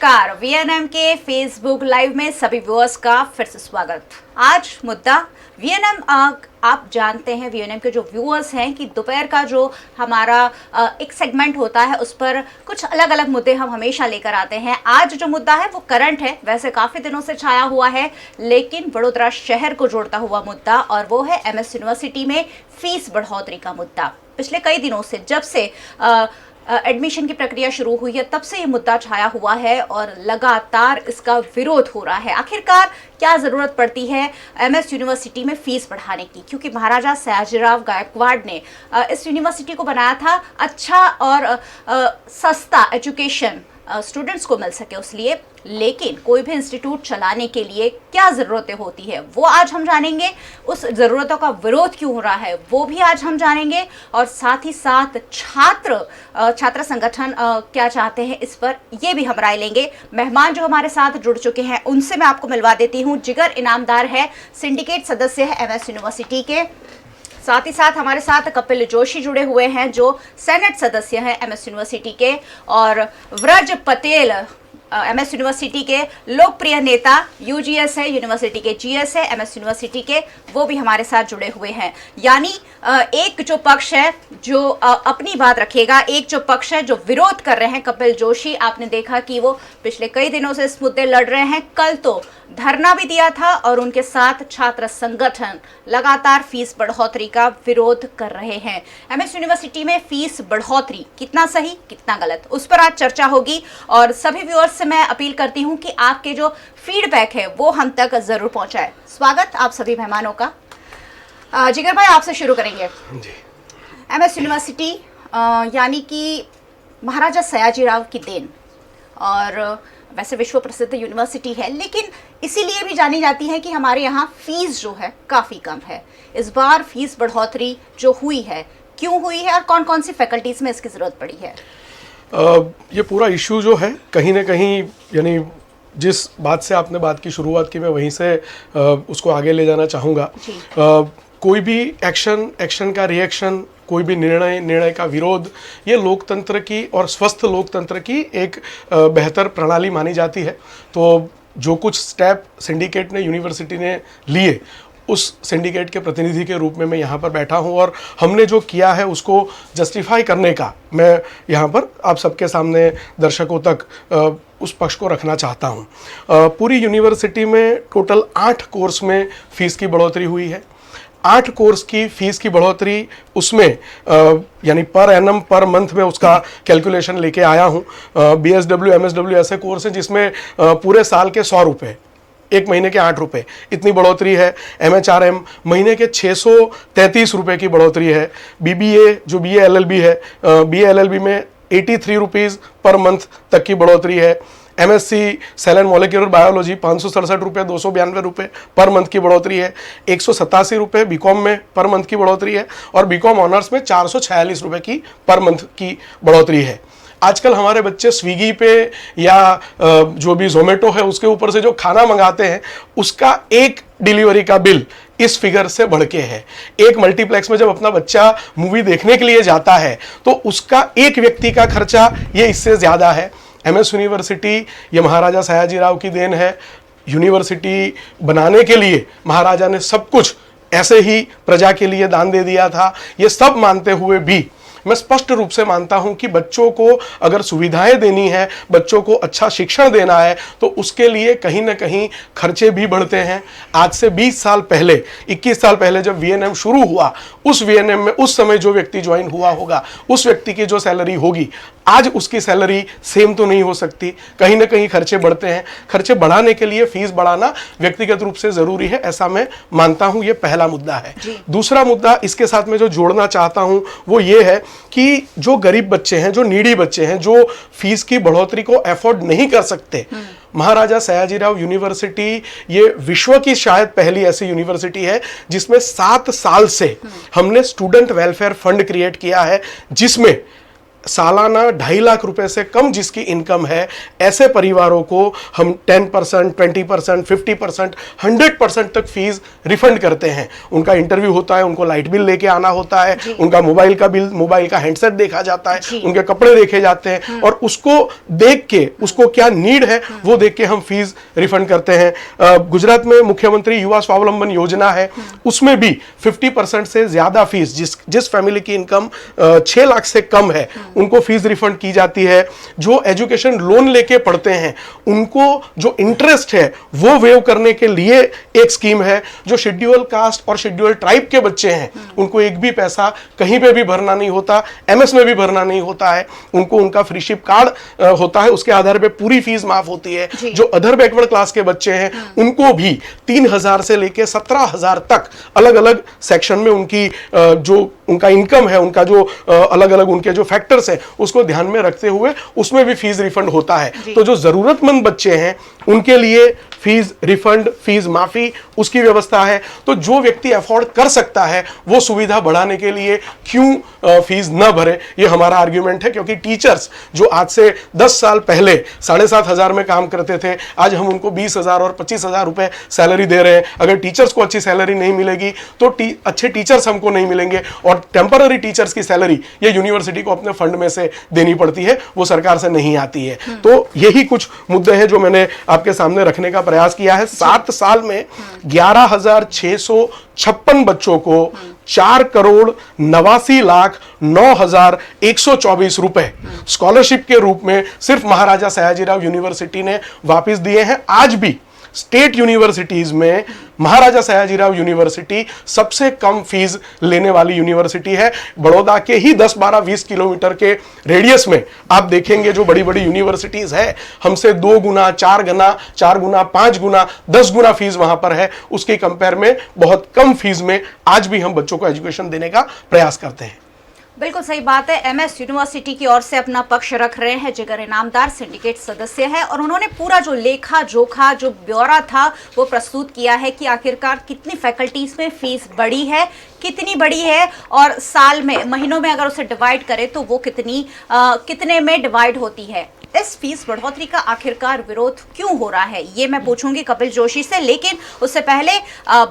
नमस्कार। वीएनएम के Facebook live में सभी व्यूअर्स का फिर से स्वागत। आज मुद्दा वीएनएम, आप जानते हैं वीएनएम के जो व्यूअर्स हैं कि दोपहर का जो हमारा एक सेगमेंट होता है उस पर कुछ अलग अलग मुद्दे हम हमेशा लेकर आते हैं। आज जो मुद्दा है वो करंट है, वैसे काफ़ी दिनों से छाया हुआ है, लेकिन वडोदरा शहर को जोड़ता हुआ मुद्दा, और वो है एमएस यूनिवर्सिटी में फीस बढ़ोतरी का मुद्दा। पिछले कई दिनों से जब से एडमिशन की प्रक्रिया शुरू हुई है तब से ये मुद्दा छाया हुआ है और लगातार इसका विरोध हो रहा है। आखिरकार क्या ज़रूरत पड़ती है एमएस यूनिवर्सिटी में फ़ीस बढ़ाने की, क्योंकि महाराजा सयाजीराव गायकवाड़ ने इस यूनिवर्सिटी को बनाया था अच्छा और सस्ता एजुकेशन स्टूडेंट्स को मिल सके उस लिए। लेकिन कोई भी इंस्टीट्यूट चलाने के लिए क्या ज़रूरतें होती है वो आज हम जानेंगे। उस ज़रूरतों का विरोध क्यों हो रहा है वो भी आज हम जानेंगे, और साथ ही साथ छात्र संगठन क्या चाहते हैं इस पर ये भी हम राय लेंगे। मेहमान जो हमारे साथ जुड़ चुके हैं उनसे मैं आपको मिलवा देती हूँ। जिगर इनामदार है, सिंडिकेट सदस्य है एमएस यूनिवर्सिटी के। साथ ही साथ हमारे साथ कपिल जोशी जुड़े हुए हैं जो सेनेट सदस्य हैं एमएस यूनिवर्सिटी के, और व्रज पटेल एमएस यूनिवर्सिटी के लोकप्रिय नेता, यूजीएस है यूनिवर्सिटी के, जीएस है एमएस यूनिवर्सिटी के, वो भी हमारे साथ जुड़े हुए हैं। यानी एक जो पक्ष है जो अपनी बात रखेगा, एक जो पक्ष है जो विरोध कर रहे हैं। कपिल जोशी, आपने देखा कि वो पिछले कई दिनों से इस मुद्दे लड़ रहे हैं, कल तो धरना भी दिया था, और उनके साथ छात्र संगठन लगातार फीस बढ़ोतरी का विरोध कर रहे हैं। एमएस यूनिवर्सिटी में फीस बढ़ोतरी कितना सही कितना गलत, उस पर आज चर्चा होगी। और सभी व्यूअर्स से मैं अपील करती हूं कि आपके जो फीडबैक है वो हम तक जरूर पहुंचाए। स्वागत आप सभी मेहमानों का। जिगर भाई, आपसे शुरू करेंगे जी। एमएस यूनिवर्सिटी यानी कि महाराजा सयाजीराव की देन, और वैसे विश्व प्रसिद्ध यूनिवर्सिटी है, लेकिन इसीलिए भी जानी जाती है कि हमारे यहाँ फीस जो है काफ़ी कम है। इस बार फीस बढ़ोतरी जो हुई है क्यों हुई है, और कौन कौन सी फैकल्टीज़ में इसकी ज़रूरत पड़ी है? ये पूरा इशू जो है कहीं ना कहीं, यानी जिस बात से आपने बात की शुरुआत की, मैं वहीं से उसको आगे ले जाना चाहूँगा। कोई भी एक्शन का रिएक्शन, कोई भी निर्णय का विरोध, ये लोकतंत्र की और स्वस्थ लोकतंत्र की एक बेहतर प्रणाली मानी जाती है। तो जो कुछ स्टेप सिंडिकेट ने, यूनिवर्सिटी ने लिए, उस सिंडिकेट के प्रतिनिधि के रूप में मैं यहाँ पर बैठा हूँ, और हमने जो किया है उसको जस्टिफाई करने का मैं यहाँ पर आप सबके सामने दर्शकों तक उस पक्ष को रखना चाहता हूँ। पूरी यूनिवर्सिटी में टोटल 8 कोर्स में फ़ीस की बढ़ोतरी हुई है। 8 कोर्स की फ़ीस की बढ़ोतरी, उसमें यानी पर एनम पर मंथ में उसका कैलकुलेशन लेके आया हूँ। बीएसडब्ल्यू, एमएसडब्ल्यू ऐसे कोर्स हैं जिसमें पूरे साल के 100 रुपये, एक महीने के 8 रुपये, इतनी बढ़ोतरी है। एमएचआरएम महीने के 633 रुपये की बढ़ोतरी है। बीबीए जो बीए एलएलबी है, बीए एलएलबी में 83 रुपीज़ पर मंथ तक की बढ़ोतरी है। MSc cell and molecular biology 567 रुपये, 292 रुपये पर मंथ की बढ़ोतरी है। 187 रुपये बीकॉम में पर मंथ की बढ़ोतरी है, और बीकॉम ऑनर्स में 446 रुपये की पर मंथ की बढ़ोतरी है। आजकल हमारे बच्चे स्विगी पे या जो भी जोमेटो है उसके ऊपर से जो खाना मंगाते हैं, उसका एक डिलीवरी का बिल इस फिगर से बढ़ के है। एक मल्टीप्लेक्स में जब अपना बच्चा मूवी देखने के लिए जाता है तो उसका एक व्यक्ति का खर्चा ये इससे ज़्यादा है। एमएस यूनिवर्सिटी ये महाराजा सयाजीराव की देन है। यूनिवर्सिटी बनाने के लिए महाराजा ने सब कुछ ऐसे ही प्रजा के लिए दान दे दिया था। ये सब मानते हुए भी मैं स्पष्ट रूप से मानता हूं कि बच्चों को अगर सुविधाएं देनी है, बच्चों को अच्छा शिक्षण देना है, तो उसके लिए कहीं ना कहीं खर्चे भी बढ़ते हैं। आज से 20 साल पहले, 21 साल पहले जब वीएनएम शुरू हुआ, उस वीएनएम में उस समय जो व्यक्ति ज्वाइन हुआ होगा, उस व्यक्ति की जो सैलरी होगी, आज उसकी सैलरी सेम तो नहीं हो सकती। कहीं ना कहीं खर्चे बढ़ते हैं। खर्चे बढ़ाने के लिए फीस बढ़ाना व्यक्तिगत रूप से ज़रूरी है, ऐसा मैं मानता हूं। ये पहला मुद्दा है। दूसरा मुद्दा इसके साथ में जो जोड़ना चाहता हूं वो ये है कि जो गरीब बच्चे हैं, जो नीडी बच्चे हैं, जो फीस की बढ़ोतरी को अफोर्ड नहीं कर सकते, महाराजा सयाजीराव यूनिवर्सिटी ये विश्व की शायद पहली ऐसी यूनिवर्सिटी है जिसमें 7 साल से हमने स्टूडेंट वेलफेयर फंड क्रिएट किया है, जिसमें सालाना 2.5 लाख रुपए से कम जिसकी इनकम है, ऐसे परिवारों को हम 10%, 20%, 50%, 100% तक फीस रिफंड करते हैं। उनका इंटरव्यू होता है, उनको लाइट बिल लेके आना होता है, उनका मोबाइल का बिल, मोबाइल का हैंडसेट देखा जाता है, उनके कपड़े देखे जाते हैं, और उसको देख के, उसको क्या नीड है वो देख के हम फीस रिफंड करते हैं। गुजरात में मुख्यमंत्री युवा स्वावलंबन योजना है, उसमें भी 50% से ज्यादा फीस, जिस फैमिली की इनकम 6 लाख से कम है, उनको फीस रिफंड की जाती है। जो एजुकेशन लोन लेके पढ़ते हैं उनको जो इंटरेस्ट है वो वेव करने के लिए एक स्कीम है। जो शेड्यूल कास्ट और शेड्यूल ट्राइब के बच्चे हैं उनको एक भी पैसा कहीं पे भी भरना नहीं होता, एमएस में भी भरना नहीं होता है, उनको उनका फ्रीशिप कार्ड होता है, उसके आधार पे पूरी फीस माफ होती है। जो अदर बैकवर्ड क्लास के बच्चे हैं उनको भी 3,000 से लेके 17,000 तक अलग अलग सेक्शन में उनकी जो उनका इनकम है, उनका जो अलग अलग उनके जो फैक्टर्स हैं उसको ध्यान में रखते हुए उसमें भी फीस रिफंड होता है। तो जो जरूरतमंद बच्चे हैं उनके लिए फीस रिफंड, फीस माफी, उसकी व्यवस्था है। तो जो व्यक्ति अफोर्ड कर सकता है वो सुविधा बढ़ाने के लिए क्यों फीस न भरे, ये हमारा आर्ग्यूमेंट है। क्योंकि टीचर्स जो आज से 10 साल पहले 7,500 में काम करते थे, आज हम उनको 20,000 और 25,000 रुपए सैलरी दे रहे हैं। अगर टीचर्स को अच्छी सैलरी नहीं मिलेगी तो अच्छे टीचर्स हमको नहीं मिलेंगे, और टेम्पररी टीचर्स की सैलरी ये यूनिवर्सिटी को अपने फंड में से देनी पड़ती है, वो सरकार से नहीं आती है। तो यही कुछ मुद्दे हैं जो मैंने आपके सामने रखने का प्रयास किया है। 7 साल में 11,656 बच्चों को 4,89,09,124 रुपए स्कॉलरशिप के रूप में सिर्फ महाराजा सयाजीराव यूनिवर्सिटी ने वापस दिए हैं। आज भी स्टेट यूनिवर्सिटीज में महाराजा सयाजीराव यूनिवर्सिटी सबसे कम फीस लेने वाली यूनिवर्सिटी है। बड़ौदा के ही 10, 12, 20 किलोमीटर के रेडियस में आप देखेंगे जो बड़ी बड़ी यूनिवर्सिटीज है, हमसे 2 गुना, 4 गुना, 5 गुना, 10 गुना फीस वहां पर है। उसके कंपेयर में बहुत कम फीस में आज भी हम बच्चों को एजुकेशन देने का प्रयास करते हैं। बिल्कुल सही बात है। एमएस यूनिवर्सिटी की ओर से अपना पक्ष रख रहे हैं जिगर इनामदार, सिंडिकेट सदस्य है, और उन्होंने पूरा जो लेखा जोखा, जो ब्यौरा था वो प्रस्तुत किया है कि आखिरकार कितनी फैकल्टीज में फीस बढ़ी है, कितनी बड़ी है, और साल में, महीनों में अगर उसे डिवाइड करें तो वो कितने में डिवाइड होती है। इस फीस बढ़ोतरी का आखिरकार विरोध क्यों हो रहा है, ये मैं पूछूंगी कपिल जोशी से। लेकिन उससे पहले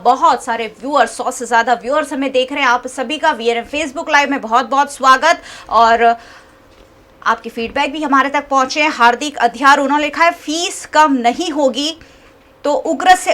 बहुत सारे व्यूअर्स, 100 से ज्यादा व्यूअर्स हमें देख रहे हैं। आप सभी का वीएनएम फेसबुक लाइव में बहुत बहुत स्वागत, और आपकी फीडबैक भी हमारे तक पहुंचे हैं। हार्दिक अध्यार, उन्होंने लिखा है फीस कम नहीं होगी तो उग्र से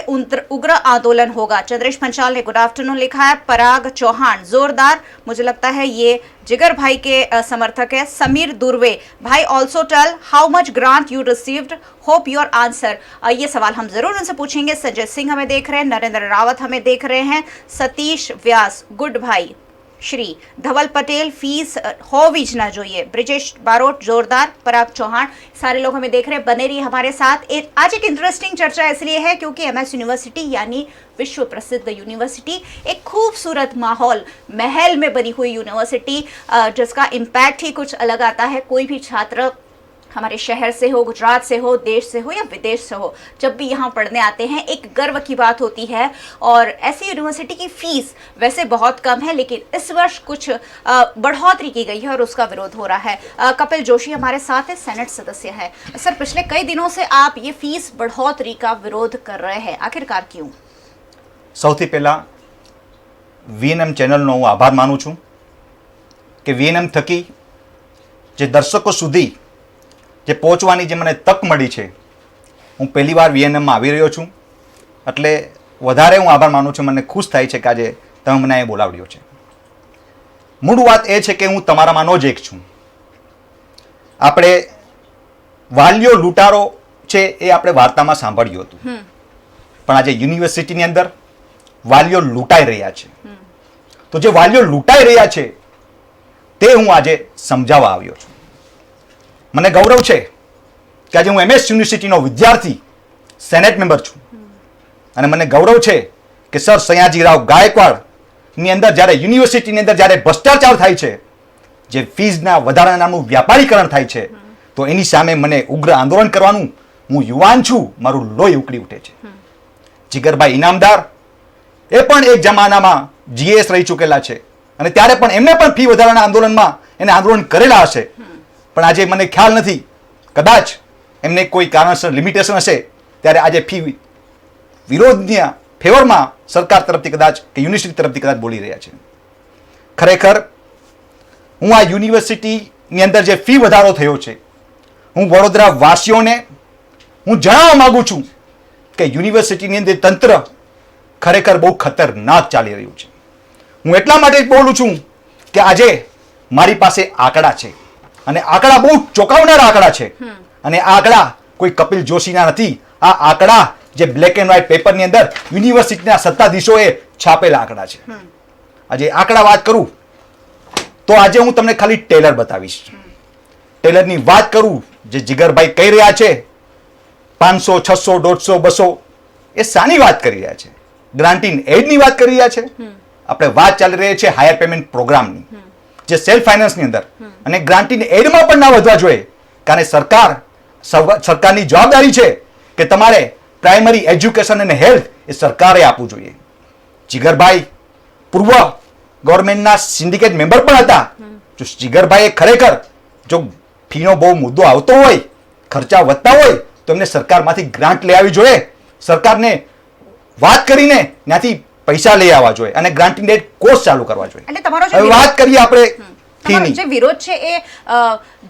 उग्र आंदोलन होगा। चंद्रेश पंचाल ने गुड आफ्टरनून लिखा है। पराग चौहान, जोरदार, मुझे लगता है ये जिगर भाई के समर्थक है। समीर दुर्वे, भाई also tell how much grant you received, hope your answer. ये सवाल हम जरूर उनसे पूछेंगे। संजय सिंह हमें देख रहे हैं, नरेंद्र रावत हमें देख रहे हैं, सतीश व्यास, गुड भाई, श्री धवल पटेल, फीस होविज ना जो ये, ब्रिजेश बारोट, जोरदार, पराग चौहान, सारे लोग हमें देख रहे हैं। बने रहिए हमारे साथ। आज एक इंटरेस्टिंग चर्चा इसलिए है क्योंकि एमएस यूनिवर्सिटी यानी विश्व प्रसिद्ध यूनिवर्सिटी, एक खूबसूरत माहौल, महल में बनी हुई यूनिवर्सिटी, जिसका इम्पैक्ट ही कुछ अलग आता है। कोई भी छात्र हमारे शहर से हो, गुजरात से हो, देश से हो या विदेश से हो, जब भी यहाँ पढ़ने आते हैं एक गर्व की बात होती है। और ऐसी यूनिवर्सिटी की फीस वैसे बहुत कम है, लेकिन इस वर्ष कुछ बढ़ोतरी की गई है और उसका विरोध हो रहा है। कपिल जोशी हमारे साथ है, सेनेट सदस्य है। सर, पिछले कई दिनों से आप ये फीस बढ़ोतरी का विरोध कर रहे हैं, आखिरकार क्यों? સૌથી પહેલાં વીએનએમ ચેનલનો હું આભાર માનું છું કે વીએનએમ થકી જે દર્શકો સુધી જે પહોંચવાની જે મને તક મળી છે, હું પહેલીવાર વીએનએમમાં આવી રહ્યો છું, એટલે વધારે હું આભાર માનું છું. મને ખુશ થાય છે કે આજે તમે મને અહીં બોલાવ્યો છે. મૂળ વાત એ છે કે હું તમારામાંનો જ એક છું. આપણે વાલીઓ લૂંટારો છે એ આપણે વાર્તામાં સાંભળ્યું હતું, પણ આજે યુનિવર્સિટીની અંદર વાલીઓ લૂંટાઈ રહ્યા છે. તો જે વાલીઓ લૂંટાઈ રહ્યા છે તે હું આજે સમજાવવા આવ્યો છું. મને ગૌરવ છે કે આજે હું એમએસ યુનિવર્સિટીનો વિદ્યાર્થી, સેનેટ મેમ્બર છું, અને મને ગૌરવ છે કે સર સયાજીરાવ ગાયકવાડની અંદર જ્યારે યુનિવર્સિટીની અંદર જ્યારે ભ્રષ્ટાચાર થાય છે, જે ફીઝના વધારાનું વ્યાપારીકરણ થાય છે, તો એની સામે મને ઉગ્ર આંદોલન કરવાનું, હું યુવાન છું, મારું લોહી ઉકળી ઉઠે છે. જીગરભાઈ ઇનામદાર એ પણ એક જમાનામાં જીએસ રહી ચૂકેલા છે, અને ત્યારે પણ એમને પણ ફી વધારાના આંદોલનમાં એને આંદોલન કરેલા હશે, પણ આજે મને ખ્યાલ નથી, કદાચ એમને કોઈ કારણસર લિમિટેશન હશે ત્યારે આજે ફી વિરોધના ફેવરમાં સરકાર તરફથી કદાચ કે યુનિવર્સિટી તરફથી કદાચ બોલી રહ્યા છે. ખરેખર હું આ યુનિવર્સિટીની અંદર જે ફી વધારો થયો છે, હું વડોદરા વાસીઓને હું જણાવવા માંગુ છું કે યુનિવર્સિટીની અંદર તંત્ર ખરેખર બહુ ખતરનાક ચાલી રહ્યું છે. હું એટલા માટે બોલું છું કે આજે મારી પાસે આંકડા છે અને આંકડા બહુ ચોંકાવનારા આંકડા છે અને આ આંકડા કોઈ કપિલ જોશીના નથી. આ આંકડા જે બ્લેક એન્ડ વ્હાઇટ પેપરની અંદર યુનિવર્સિટીના સત્તાધીશોએ છાપેલા આંકડા છે. આજે આંકડા વાત કરું તો આજે હું તમને ખાલી ટેલર બતાવીશ. ટેલરની વાત કરું જે જીગરભાઈ કહી રહ્યા છે 500, 600, 150, 200 એ શાની વાત કરી રહ્યા છે? ગ્રાન્ટ ઇન એડની વાત કરી રહ્યા છે. આપણે વાત ચાલી રહી છે હાયર પેમેન્ટ પ્રોગ્રામની, જે સેલ્ફ ફાઇનાન્સની અંદર, અને ગ્રાન્ટ ઇન એડમાં પણ ના વધવા જોઈએ, કારણ સરકારની જવાબદારી છે કે તમારે પ્રાઇમરી એજ્યુકેશન અને હેલ્થ એ સરકારે આપવું જોઈએ. જીગરભાઈ પૂર્વ ગવર્મેન્ટના સિન્ડિકેટ મેમ્બર પણ હતા. જો જીગરભાઈએ ખરેખર જો ફીનો બહુ મુદ્દો આવતો હોય, ખર્ચા વધતા હોય, તો એમને સરકારમાંથી ગ્રાન્ટ લઈ આવી જોઈએ. સરકારને વાત કરીને ત્યાંથી પૈસા લઈ આવવા જોઈએ અને ગ્રાન્ટ ઇન એડ કોર્સ ચાલુ કરવા જોઈએ. એટલે તમારો હવે વાત કરીએ આપણે ફીની. જે વિરોધ છે એ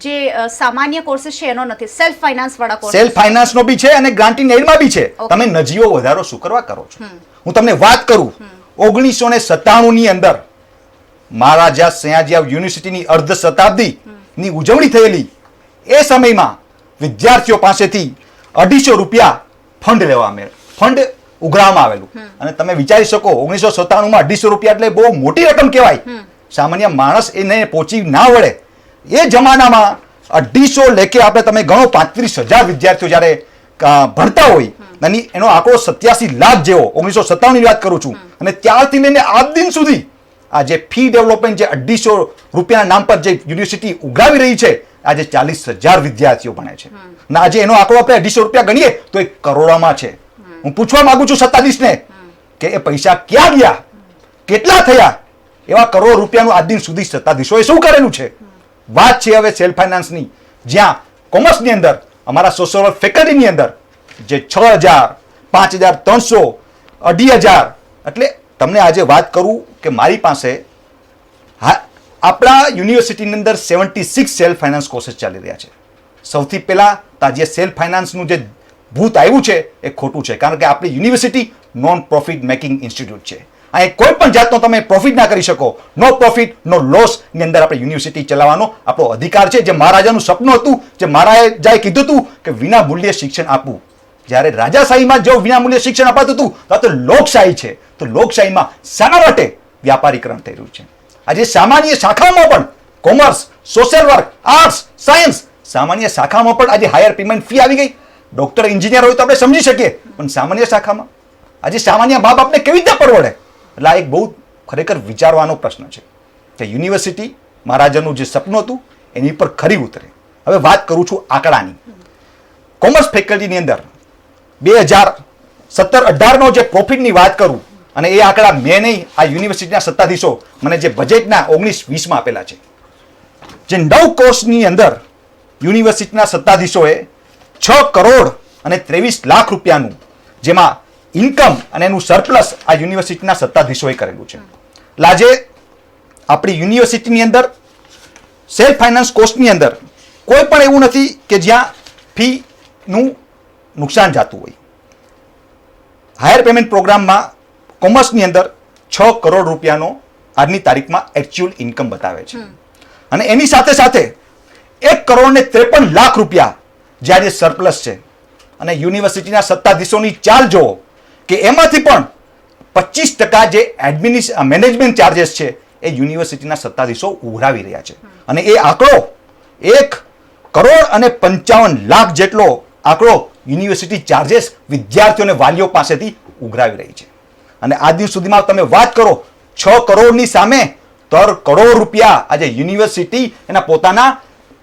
જે સામાન્ય કોર્સિસ છે એનો નથી, સેલ્ફ ફાઇનાન્સ વાળા કોર્સ, સેલ્ફ ફાઇનાન્સ નો બી છે અને ગ્રાન્ટ ઇન એડમાં બી છે. તમે નજીવો વધારો શું કરવા કરો છો? હું તમને વાત કરું 1997 ની અંદર મહારાજા સયાજીરાવ યુનિવર્સિટીની અર્ધ શતાબ્દી ની ઉજવણી થયેલી એ સમયમાં વિદ્યાર્થીઓ પાસેથી 250 રૂપિયા ફંડ ઉઘરાવવામાં આવેલું. અને તમે વિચારી શકો 1997 250 રૂપિયા એટલે બહુ મોટી રકમ કહેવાય. સામાન્ય માણસ એને પહોંચી ના વળે. એ જમાનામાં 250 લેખે આપણે તમે ગણો 35,000 વિદ્યાર્થીઓ જ્યારે ભણતા હોય અને એનો આંકડો 87 લાખ જેવો 1997 ની વાત કરું છું. અને ત્યારથી લઈને આજ દિન સુધી આ જે ફી ડેવલપમેન્ટ જે 250 રૂપિયાના નામ પર જે યુનિવર્સિટી ઉઘરાવી રહી છે, આજે 40,000 વિદ્યાર્થીઓ ભણે છે. અને આજે એનો આંકડો આપણે 250 રૂપિયા ગણીએ તો એ કરોડોમાં છે. હું પૂછવા માંગુ છું સત્તાધીશને કે એ પૈસા ક્યાં ગયા, કેટલા થયા? એવા કરોડ રૂપિયાનું આજ દિન સુધી સત્તાધીશોએ શું કરેલું છે? વાત છે હવે સેલ્ફ ફાઇનાન્સની, જ્યાં કોમર્સની અંદર અમારા સોશિયલ વર્ક ફેકલ્ટીની અંદર જે 6,000, 5,300, 2,500, એટલે તમને આજે વાત કરું કે મારી પાસે આપણા યુનિવર્સિટીની અંદર 76 સેલ્ફ ફાઇનાન્સ કોર્सेस ચાલી રહ્યા છે. સૌથી પહેલા જે સેલ્ફ ફાઇનાન્સનું જે ભૂત આવ્યું છે એ ખોટું છે, કારણ કે આપણી university non profit making institute છે. અહીં કોઈ પણ જાતનો તમે પ્રોફિટ ના કરી શકો. નો પ્રોફિટ નો લોસ ની અંદર આપણે યુનિવર્સિટી ચલાવવાનો આપણો અધિકાર છે. જે મહારાજાનું સપનું હતું, જે મહારાજાએ કીધું હતું કે વિના મૂલ્યે શિક્ષણ આપવું, જ્યારે રાજાશાહીમાં જો વિના મૂલ્યે શિક્ષણ અપાતું હતું તો લોકશાહી છે. તો લોકશાહીમાં શાના માટે વ્યાપારીકરણ થઈ રહ્યું છે? આજે સામાન્ય શાખામાં પણ commerce, social work, arts, science, સામાન્ય શાખામાં પણ આજે હાયર પેમેન્ટ ફી આવી ગઈ. ડોક્ટર, એન્જિનિયર હોય તો આપણે સમજી શકીએ, પણ સામાન્ય શાખામાં આજે સામાન્ય મા બાપને કેવી રીતે પરવડે? એટલે આ એક બહુ ખરેખર વિચારવાનો પ્રશ્ન છે કે યુનિવર્સિટી મહારાજાનું જે સપનું હતું એની પર ખરી ઉતરે. હવે વાત કરું છું આંકડાની. કોમર્સ ફેકલ્ટીની અંદર 2017-18 જે પ્રોફિટની વાત કરું, અને એ આંકડા મેં નહીં, આ યુનિવર્સિટીના સત્તાધીશો મને જે બજેટના 19-20માં આપેલા છે. જે 9 કોર્સની અંદર યુનિવર્સિટીના સત્તાધીશોએ 6 કરોડ અને 23 લાખ રૂપિયાનું જેમાં ઇન્કમ અને એનું સરપ્લસ આ યુનિવર્સિટીના સત્તાધીશોએ કરેલું છે. આજે આપણી યુનિવર્સિટીની અંદર સેલ્ફ ફાઇનાન્સ કોર્સની અંદર કોઈ પણ એવું નથી કે જ્યાં ફીનું નુકસાન જતું હોય. હાયર પેમેન્ટ પ્રોગ્રામમાં કોમર્સની અંદર 6 કરોડ રૂપિયાનો આજની તારીખમાં એકચ્યુઅલ ઇન્કમ બતાવે છે. અને એની સાથે સાથે 1,53 લાખ રૂપિયા જે આજે સરપ્લસ છે. અને યુનિવર્સિટીના સત્તાધીશોની ચાલ જુઓ કે એમાંથી પણ 25% જે મેનેજમેન્ટ ચાર્જેસ છે એ યુનિવર્સિટીના સત્તાધીશો ઉઘરાવી રહ્યા છે. અને એ આંકડો 1,55 લાખ જેટલો આંકડો યુનિવર્સિટી ચાર્જેસ વિદ્યાર્થીઓ અને વાલીઓ પાસેથી ઉઘરાવી રહી છે. અને આજ દિન સુધીમાં તમે વાત કરો 6 કરોડની સામે 3 કરોડ રૂપિયા આજે યુનિવર્સિટી એના પોતાના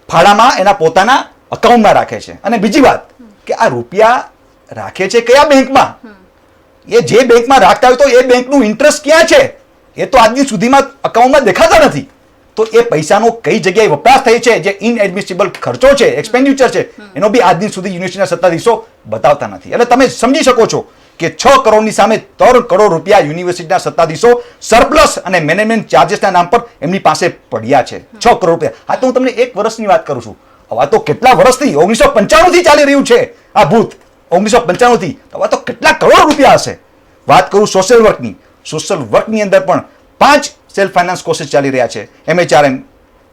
ફાળામાં, એના પોતાના અકાઉન્ટમાં રાખે છે. અને બીજી વાત કે આ રૂપિયા રાખે છે કયા બેંકમાં? એ જે બેંકમાં રાખતા હોય તો એ બેંકનું ઇન્ટરેસ્ટ ક્યાં છે એ તો આજ દિન સુધીમાં અકાઉન્ટમાં દેખાતા નથી. તો એ પૈસાનો કઈ જગ્યાએ વપરાશ થાય છે, જે ઇનએડમિસિબલ ખર્ચો છે, એક્સપેન્ડિચર છે, એનો બી આજ દિન સુધી યુનિવર્સિટીના સત્તાધીશો બતાવતા નથી. એટલે તમે સમજી શકો છો કે 6 કરોડની સામે 3 કરોડ રૂપિયા યુનિવર્સિટીના સત્તાધીશો સરપ્લસ અને મેનેજમેન્ટ ચાર્જિસના નામ પર એમની પાસે પડ્યા છે. 6 કરોડ રૂપિયા. હા, તો હું તમને 1 વર્ષની વાત કરું છું. હવે તો કેટલા વર્ષથી 1995 થી ચાલી રહ્યું છે આ ભૂત. 1995 થી હવે તો કેટલા કરોડ રૂપિયા હશે. વાત કરું સોશિયલ વર્કની. સોશિયલ વર્કની અંદર પણ 5 સેલ્ફ ફાઇનાન્સ કોર્सेस ચાલી રહ્યા છે. MHRM,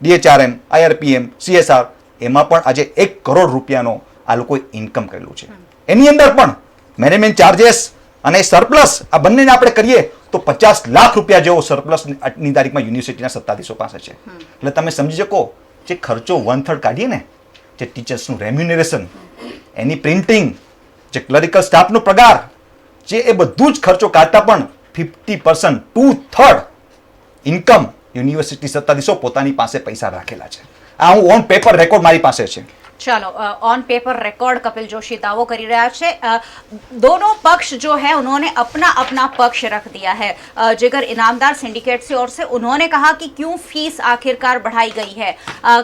DHRM, IRPM, CSR. એમાં પણ આજે 1 કરોડ રૂપિયાનો આ લોકોએ ઇન્કમ કરેલું છે. એની અંદર પણ મેનેજમેન્ટ ચાર્જેસ અને સરપ્લસ આ બંનેને આપણે કરીએ તો 50 લાખ રૂપિયા જેવો સરપ્લસ ની તારીખમાં યુનિવર્સિટીના સત્તાધીશો પાસે છે. એટલે તમે સમજી શકો જે ખર્ચો 1/3 કાઢીએ ને, જે ટીચર્સનું રેમ્યુનરેશન, એની પ્રિન્ટિંગ, જે ક્લરિકલ સ્ટાફનો પગાર, જે એ બધું જ ખર્ચો કાઢતા પણ 50%, 2/3 ઇન્કમ યુનિવર્સિટી સત્તાધીશો પોતાની પાસે પૈસા રાખેલા છે. આ હું ઓન પેપર રેકોર્ડ મારી પાસે છે. चलो, on paper record Kapil Joshi दावो कर रहा है. दोनों पक्ष जो है उन्होंने अपना अपना पक्ष रख दिया है. जिगर इनामदार सिंडिकेट से ओर से उन्होंने कहा कि क्यों फीस आखिरकार बढ़ाई गई है.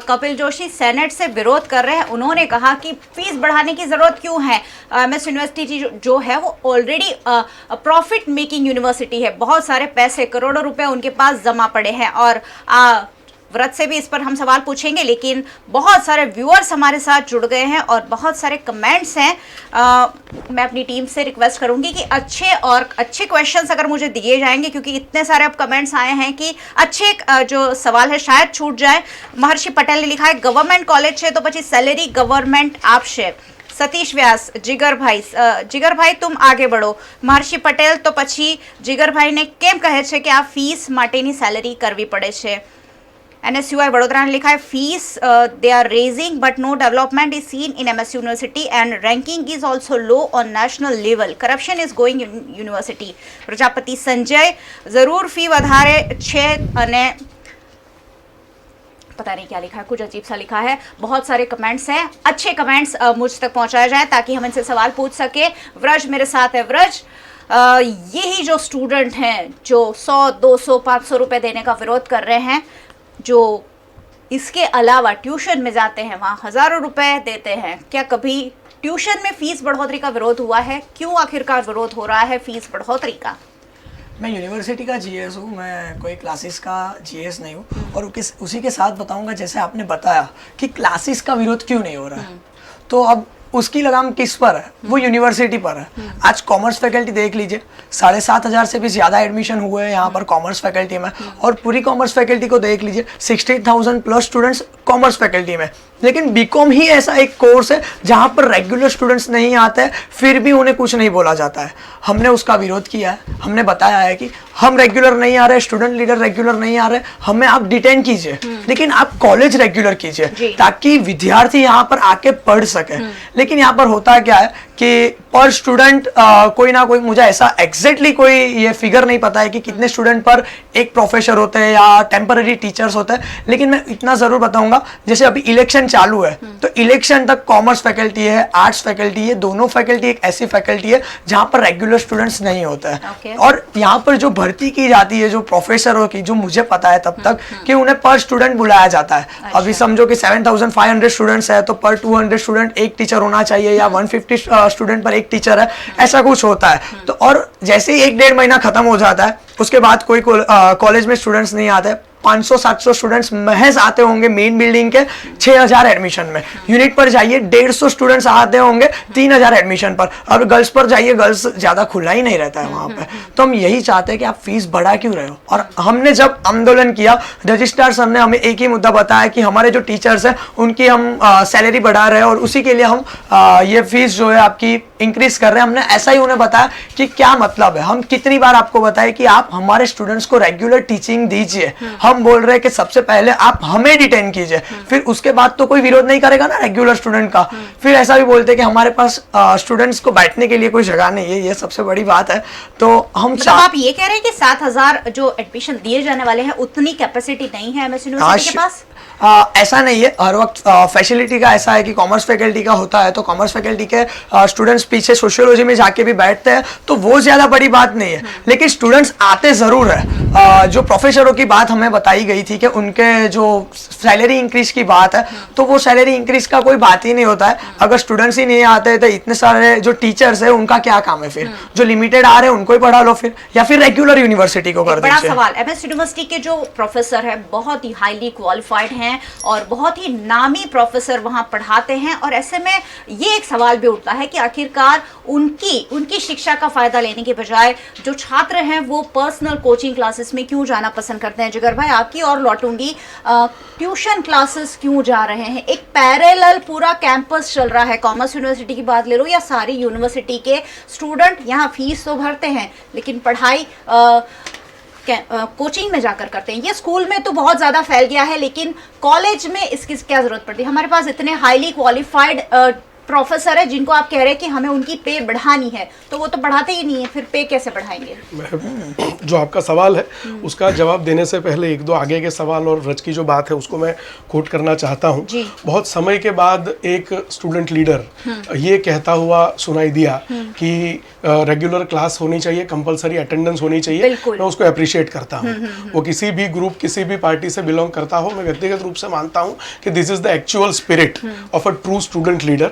कपिल जोशी सेनेट से विरोध कर रहे हैं. उन्होंने कहा कि फीस बढ़ाने की जरूरत क्यों है. एमएस यूनिवर्सिटी जो है वो ऑलरेडी प्रॉफिट मेकिंग यूनिवर्सिटी है. बहुत सारे पैसे, करोड़ों रुपए उनके पास जमा पड़े हैं. और व्रत से भी इस पर हम सवाल पूछेंगे, लेकिन बहुत सारे व्यूअर्स हमारे साथ जुड़ गए हैं और बहुत सारे कमेंट्स हैं. मैं अपनी टीम से रिक्वेस्ट करूंगी कि अच्छे क्वेश्चंस अगर मुझे दिए जाएंगे, क्योंकि इतने सारे अब कमेंट्स आए हैं कि अच्छे जो सवाल है शायद छूट जाए. महर्षि पटेल ने लिखा है गवर्नमेंट कॉलेज है तो પછી સેલેરી ગવર્મેન્ટ આપશે. સતીશ વ્યાસ, જીગરભાઈ तुम आगे बढ़ो. महर्षि पटेल तो પછી જીગરભાઈને કેમ કહે છે કે આ ફીસ માટેની સેલેરી કરવી પડે છે. NSUI વડોદરા ને लिखा है fees they are raising but no development is seen in MS University and ranking is also low on national level. Corruption is going in university. Prajapati Sanjay, जरूर फी વધારે છે અને पता नहीं क्या लिखा है, कुछ अजीब सा लिखा है. बहुत सारे कमेंट्स हैं. अच्छे कमेंट्स मुझ तक पहुंचाए जाएं ताकि हम इनसे सवाल पूछ सके. व्रज मेरे साथ है. व्रज, यही जो स्टूडेंट हैं जो 100, 200, 500 रुपए देने का विरोध कर रहे हैं, जो इसके अलावा ट्यूशन में जाते हैं वहाँ हज़ारों रुपए देते हैं, क्या कभी ट्यूशन में फीस बढ़ोतरी का विरोध हुआ है? क्यों आखिरकार विरोध हो रहा है फीस बढ़ोतरी का? मैं यूनिवर्सिटी का जीएस हूँ, मैं कोई क्लासेस का जीएस नहीं हूँ. और उसी के साथ बताऊँगा, जैसे आपने बताया कि क्लासेस का विरोध क्यों नहीं हो रहा है, तो अब उसकी लगाम किस पर है? वो यूनिवर्सिटी पर है. आज कॉमर्स फैकल्टी देख लीजिए, 7,500 से भी ज़्यादा एडमिशन हुए हैं यहाँ पर कॉमर्स फैकल्टी में. और पूरी कॉमर्स फैकल्टी को देख लीजिए, 60,000 प्लस स्टूडेंट्स कॉमर्स फैकल्टी में. लेकिन बीकॉम ही ऐसा एक कोर्स है जहाँ पर रेगुलर स्टूडेंट्स नहीं आते, फिर भी उन्हें कुछ नहीं बोला जाता है. हमने उसका विरोध किया है. हमने बताया है कि हम रेगुलर नहीं आ रहे, स्टूडेंट लीडर रेगुलर नहीं आ रहे, हमें आप डिटेन कीजिए, लेकिन आप कॉलेज रेगुलर कीजिए ताकि विद्यार्थी यहाँ पर आके पढ़ सके. लेकिन यहाँ पर होता क्या है कि पर स्टूडेंट कोई ना कोई, मुझे ऐसा एग्जैक्टली कोई ये फिगर नहीं पता है कि कितने स्टूडेंट पर एक प्रोफेसर होते हैं या टेम्पररी टीचर्स होते हैं. लेकिन मैं इतना ज़रूर बताऊंगा, जैसे अभी इलेक्शन चालू है तो इलेक्शन तक कॉमर्स फैकल्टी है, आर्ट्स फैकल्टी है, दोनों फैकल्टी एक ऐसी फैकल्टी है जहाँ पर रेगुलर स्टूडेंट्स नहीं होते हैं. और यहाँ पर जो भर्ती की जाती है जो प्रोफेसरों की, जो मुझे पता है तब तक कि उन्हें पर स्टूडेंट बुलाया जाता है. अभी समझो कि 7,500 स्टूडेंट्स है तो पर 200 स्टूडेंट एक टीचर होना चाहिए या 150 स्टूडेंट पर एक टीचर है, ऐसा कुछ होता है. तो और जैसे ही 1-1.5 महीना खत्म हो जाता है, उसके बाद कोई कॉलेज में स्टूडेंट्स नहीं आते. 500-700 स्टूडेंट्स महज आते होंगे मेन बिल्डिंग के 6,000 एडमिशन में. यूनिट पर जाइए 150 स्टूडेंट्स आते होंगे 3,000 एडमिशन पर. और गर्ल्स पर जाइए, गर्ल्स ज़्यादा खुला ही नहीं रहता है वहाँ पे. तो हम यही चाहते हैं कि आप फीस बढ़ा क्यों रहे हो. और हमने जब आंदोलन किया, रजिस्ट्रार सर ने हमें एक ही मुद्दा बताया कि हमारे जो टीचर्स हैं उनकी हम सैलरी बढ़ा रहे हैं और उसी के लिए हम ये फीस जो है आपकी इंक्रीज कर रहे हैं. हमने ऐसा ही उन्हें बताया कि क्या मतलब है. हम कितनी बार आपको बताएं कि आप हमारे स्टूडेंट्स को रेगुलर टीचिंग दीजिए. हम बोल रहे हैं कि सबसे पहले आप हमें डिटेन कीजिए, फिर उसके बाद तो कोई विरोध नहीं करेगा ना रेगुलर स्टूडेंट का. फिर ऐसा भी बोलते हैं कि हमारे पास स्टूडेंट्स को बैठने के लिए कोई जगह नहीं है. ये सबसे बड़ी बात है. तो हम मतलब आप ये कह रहे हैं कि 7,000 जो एडमिशन दिए जाने वाले हैं उतनी कैपेसिटी नहीं है एमएस यूनिवर्सिटी के पास? ऐसा नहीं है. हर वक्त फैसिलिटी का ऐसा है कि कॉमर्स फैकल्टी का होता है तो कॉमर्स फैकल्टी के स्टूडेंट्स पीछे सोशियोलॉजी में जाके भी बैठते हैं, तो वो ज़्यादा बड़ी बात नहीं है. लेकिन स्टूडेंट्स आते ज़रूर है. जो प्रोफेसरों की बात हमें बताई गई थी कि उनके जो सैलरी इंक्रीज की बात है, तो वो सैलरी इंक्रीज का कोई बात ही नहीं होता है। अगर स्टूडेंट्स ही नहीं आते तो इतने सारे जो टीचर्स है उनका क्या काम है फिर? जो लिमिटेड आ रहे हैं उनको ही पढ़ा लो फिर, या फिर रेगुलर यूनिवर्सिटी को कर बड़ा दीजिए। सवाल, एमएस यूनिवर्सिटी के जो प्रोफेसर है बहुत ही हाईली क्वालिफाइड हैं और बहुत ही नामी प्रोफेसर वहां पढ़ाते हैं, और ऐसे में ये एक सवाल भी उठता है कि आखिरकार उनकी शिक्षा का फायदा लेने के बजाय जो छात्र हैं वो पर्सनल कोचिंग क्लासेस में क्यों जाना पसंद करते हैं। जिगर भाई, आपकी और लौटूंगी, ट्यूशन क्लासेस क्यों जा रहे हैं? एक पैरेलल पूरा कैंपस चल रहा है, कॉमर्स यूनिवर्सिटी की बात ले लो या सारी यूनिवर्सिटी के स्टूडेंट यहाँ फीस तो भरते हैं लेकिन पढ़ाई कोचिंग में जाकर करते हैं। ये स्कूल में तो बहुत ज़्यादा फैल गया है, लेकिन कॉलेज में इसकी क्या ज़रूरत पड़ती है? हमारे पास इतने हाईली क्वालिफाइड प्रोफेसर है जिनको आप कह रहे हैं कि हमें उनकी पे बढ़ानी है, तो वो तो बढ़ाते ही नहीं है, फिर पे कैसे बढ़ाएंगे? जो आपका सवाल है उसका जवाब देने से पहले एक दो आगे के सवाल और रज की जो बात है उसको मैं कोट करना चाहता हूँ। बहुत समय के बाद एक स्टूडेंट लीडर ये कहता हुआ सुनाई दिया कि रेगुलर क्लास होनी चाहिए, कंपलसरी अटेंडेंस होनी चाहिए। मैं उसको अप्रिशिएट करता हूँ। वो किसी भी ग्रुप, किसी भी पार्टी से बिलोंग करता हो, मैं व्यक्तिगत रूप से मानता हूँ कि this is the actual spirit of a true student leader.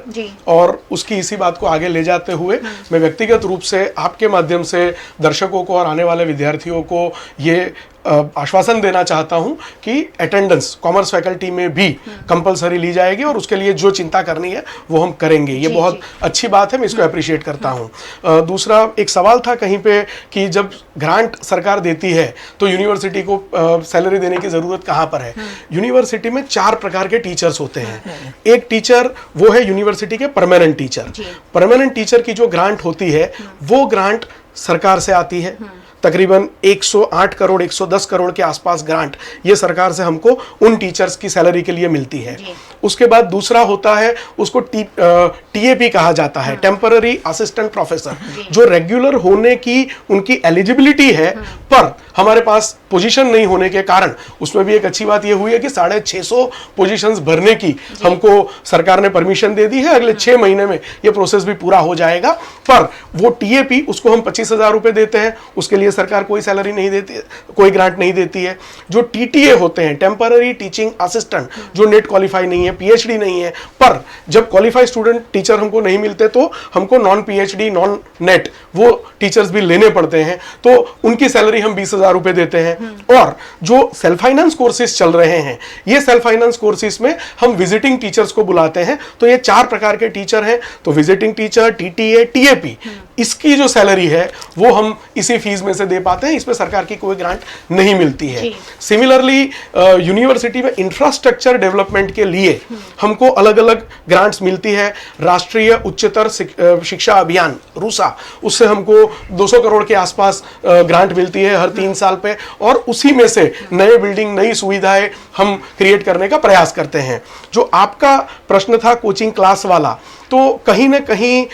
और उसकी इसी बात को आगे ले जाते हुए मैं व्यक्तिगत रूप से आपके माध्यम से दर्शकों को और आने वाले विद्यार्थियों को ये आश्वासन देना चाहता हूं कि अटेंडेंस कॉमर्स फैकल्टी में भी कंपलसरी ली जाएगी और उसके लिए जो चिंता करनी है वो हम करेंगे। ये बहुत अच्छी बात है, मैं इसको अप्रिशिएट करता हूं। दूसरा एक सवाल था कहीं पे कि जब ग्रांट सरकार देती है तो यूनिवर्सिटी को सैलरी देने की ज़रूरत कहाँ पर है? यूनिवर्सिटी में 4 प्रकार के टीचर्स होते हैं। एक टीचर वो है यूनिवर्सिटी के परमानेंट टीचर। परमानेंट टीचर की जो ग्रांट होती है वो ग्रांट सरकार से आती है, तकरीबन 108 करोड़ 110 करोड़ के आसपास ग्रांट ये सरकार से हमको उन टीचर्स की सैलरी के लिए मिलती है। उसके बाद दूसरा होता है, उसको टीएपी कहा जाता है, टेम्पररी असिस्टेंट प्रोफेसर, जो रेगुलर होने की उनकी एलिजिबिलिटी है पर हमारे पास पोजीशन नहीं होने के कारण, उसमें भी एक अच्छी बात यह हुई है कि 650 पोजीशंस भरने की हमको सरकार ने परमिशन दे दी है। अगले 6 महीने में ये प्रोसेस भी पूरा हो जाएगा। पर वो टीएपी उसको हम 25,000 रुपए देते हैं, उसके लिए सरकार कोई सैलरी नहीं देती, कोई ग्रांट नहीं देती है। जो टीटीए होते हैं, टेम्पररी टीचिंग असिस्टेंट, जो नेट क्वालिफाई नहीं है, पीएचडी नहीं है, पर जब क्वालिफाइड स्टूडेंट टीचर हमको नहीं मिलते तो हमको नॉन पीएचडी नॉन नेट वो टीचर्स भी लेने पड़ते हैं, तो उनकी सैलरी हम 20,000 रुपए देते हैं। और जो सेल्फ फाइनेंस कोर्सेज चल रहे हैं, ये सेल्फ फाइनेंस कोर्सेज में हम विजिटिंग टीचर्स को बुलाते हैं। तो ये 4 प्रकार के टीचर हैं, तो विजिटिंग टीचर, टीटीए, टीएपी, इसकी जो सैलरी है वो हम इसी फीस में से दे पाते हैं, इसमें सरकार की कोई ग्रांट नहीं मिलती है। सिमिलरली यूनिवर्सिटी में इंफ्रास्ट्रक्चर डेवलपमेंट के लिए हमको अलग अलग ग्रांट्स मिलती है। राष्ट्रीय उच्चतर शिक्षा अभियान रूसा, उससे हमको 200 करोड़ के आसपास ग्रांट मिलती है हर 3 साल पे, और उसी में से नए बिल्डिंग, नई सुविधाएं हम क्रिएट करने का प्रयास करते हैं। जो आपका प्रश्न था कोचिंग क्लास वाला, तो कहीं ना कहीं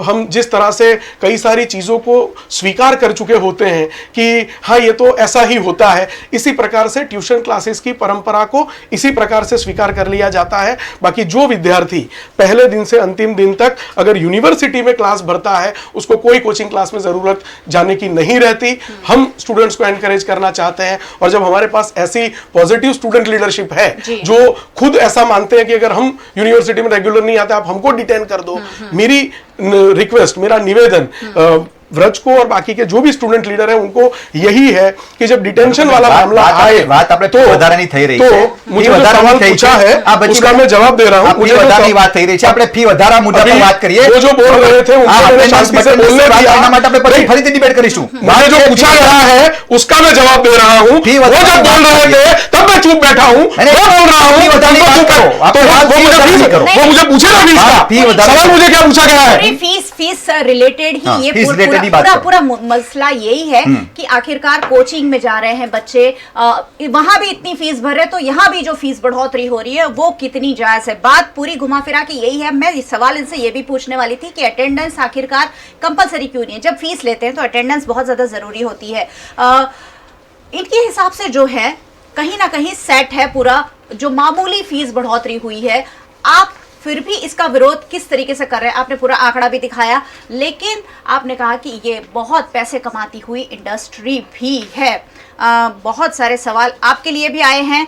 हम जिस तरह से कई सारी चीज़ों को स्वीकार कर चुके होते हैं कि हाँ ये तो ऐसा ही होता है, इसी प्रकार से ट्यूशन क्लासेस की परंपरा को इसी प्रकार से स्वीकार कर लिया जाता है। बाकी जो विद्यार्थी पहले दिन से अंतिम दिन तक अगर यूनिवर्सिटी में क्लास भरता है, उसको कोई कोचिंग क्लास में ज़रूरत जाने की नहीं रहती। हम स्टूडेंट्स को एनकरेज करना चाहते हैं, और जब हमारे पास ऐसी पॉजिटिव स्टूडेंट लीडरशिप है जो खुद ऐसा मानते हैं कि अगर हम यूनिवर्सिटी में रेगुलर नहीं आते, आप हमको डिटेन कर दो। मेरी रिक्वेस्ट, मेरा निवेदन व्रज को और बाकी के जो भी स्टूडेंट लीडर हैं उनको यही है कि जब डिटेंशन वाला मामला आए तो વધારાની થઈ રહી तो છે मुझे जो सवाल पूछा है उसका मैं जवाब दे रहा हूं। मुझे વધારાની વાત થઈ રહી છે, આપણે ફી વધારા મુદ્દા પર વાત કરીએ। वो जो बोल रहे थे उनको मैंने शांति से बोलने दिया, એના માટે આપણે પછી ફરીથી ડિબેટ કરીશું। मुझे जो पूछा गया है उसका मैं जवाब दे रहा हूं। वो जब बोल रहे थे तब मैं चुप बैठा हूं, मैं बोल रहा हूं वो मुझे पूछेगा भी इसका सवाल, मुझे क्या पूछा गया है? फीस रिलेटेड ही ये पूरा मसला यही है कि आखिरकार कोचिंग में जा रहे हैं बच्चे, वहां भी इतनी फीस भर रहे, तो यहाँ भी जो फीस बढ़ोतरी हो रही है वो कितनी जायज है? बात पूरी घुमा फिरा के यही है। मैं इस सवाल इनसे ये भी पूछने वाली थी कि अटेंडेंस आखिरकार कंपलसरी क्यों नहीं है? जब फीस लेते हैं तो अटेंडेंस बहुत ज्यादा जरूरी होती है। इनके हिसाब से जो है कहीं ना कहीं सेट है पूरा, जो मामूली फीस बढ़ोतरी हुई है। आप फिर भी इसका विरोध किस तरीके से कर रहे हैं? आपने पूरा आंकड़ा भी दिखाया, लेकिन आपने कहा कि ये बहुत पैसे कमाती हुई इंडस्ट्री भी है। बहुत सारे सवाल आपके लिए भी आए हैं।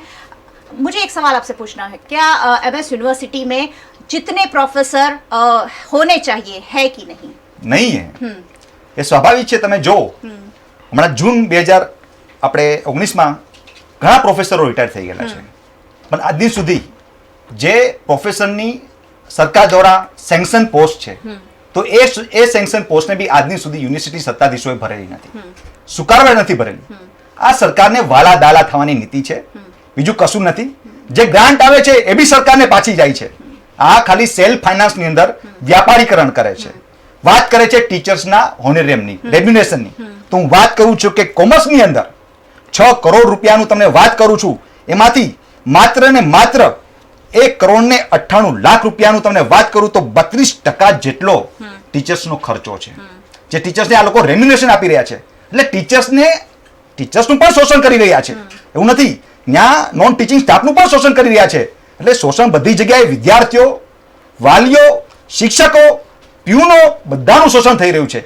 मुझे एक सवाल आपसे पूछना है, क्या MS यूनिवर्सिटी में जितने प्रोफेसर होने चाहिए है कि नहीं? નહીં હે, એ સ્વાભાવિક છે. તમે જો હમણાં જૂન 2019માં ઘણા પ્રોફેસરો રિટાયર થઈ ગયેલા છે, પણ આજ દિન સુધી જે પ્રોફેસરની સરકાર દ્વારા સેન્કશન પોસ્ટ છે, તો એ સેન્કશન પોસ્ટને બી આજ દિન સુધી યુનિવર્સિટી સત્તાધીશોએ ભરેલી નથી, સ્વીકારવા નથી ભરેલી. આ સરકારને વાલા દાલા થવાની નીતિ છે, બીજું કશું નથી. જે ગ્રાન્ટ આવે છે એ બી સરકારને પાછી જાય છે. આ ખાલી સેલ્ફ ફાઇનાન્સની અંદર વ્યાપારીકરણ કરે છે. વાત કરે છે ટીચર્સના હોનરેરિયમની, રેમ્યુનેશનની. તો હું વાત કરું છું કે કોમર્સની અંદર 6 કરોડ રૂપિયાનું તમને વાત કરું છું, એમાંથી માત્ર ને માત્ર 1,98,00,000 રૂપિયાનું તમને વાત કરું તો 32% જેટલો ટીચર્સનો ખર્ચો છે. જે ટીચર્સને આ લોકો રેમ્યુનેશન આપી રહ્યા છે, એટલે ટીચર્સનું પણ શોષણ કરી રહ્યા છે. એવું નથી, ત્યાં નોન ટીચિંગ સ્ટાફનું પણ શોષણ કરી રહ્યા છે. એટલે શોષણ બધી જગ્યાએ વિદ્યાર્થીઓ, વાલીઓ, શિક્ષકો, પ્યુનો બધાનું શોષણ થઈ રહ્યું છે.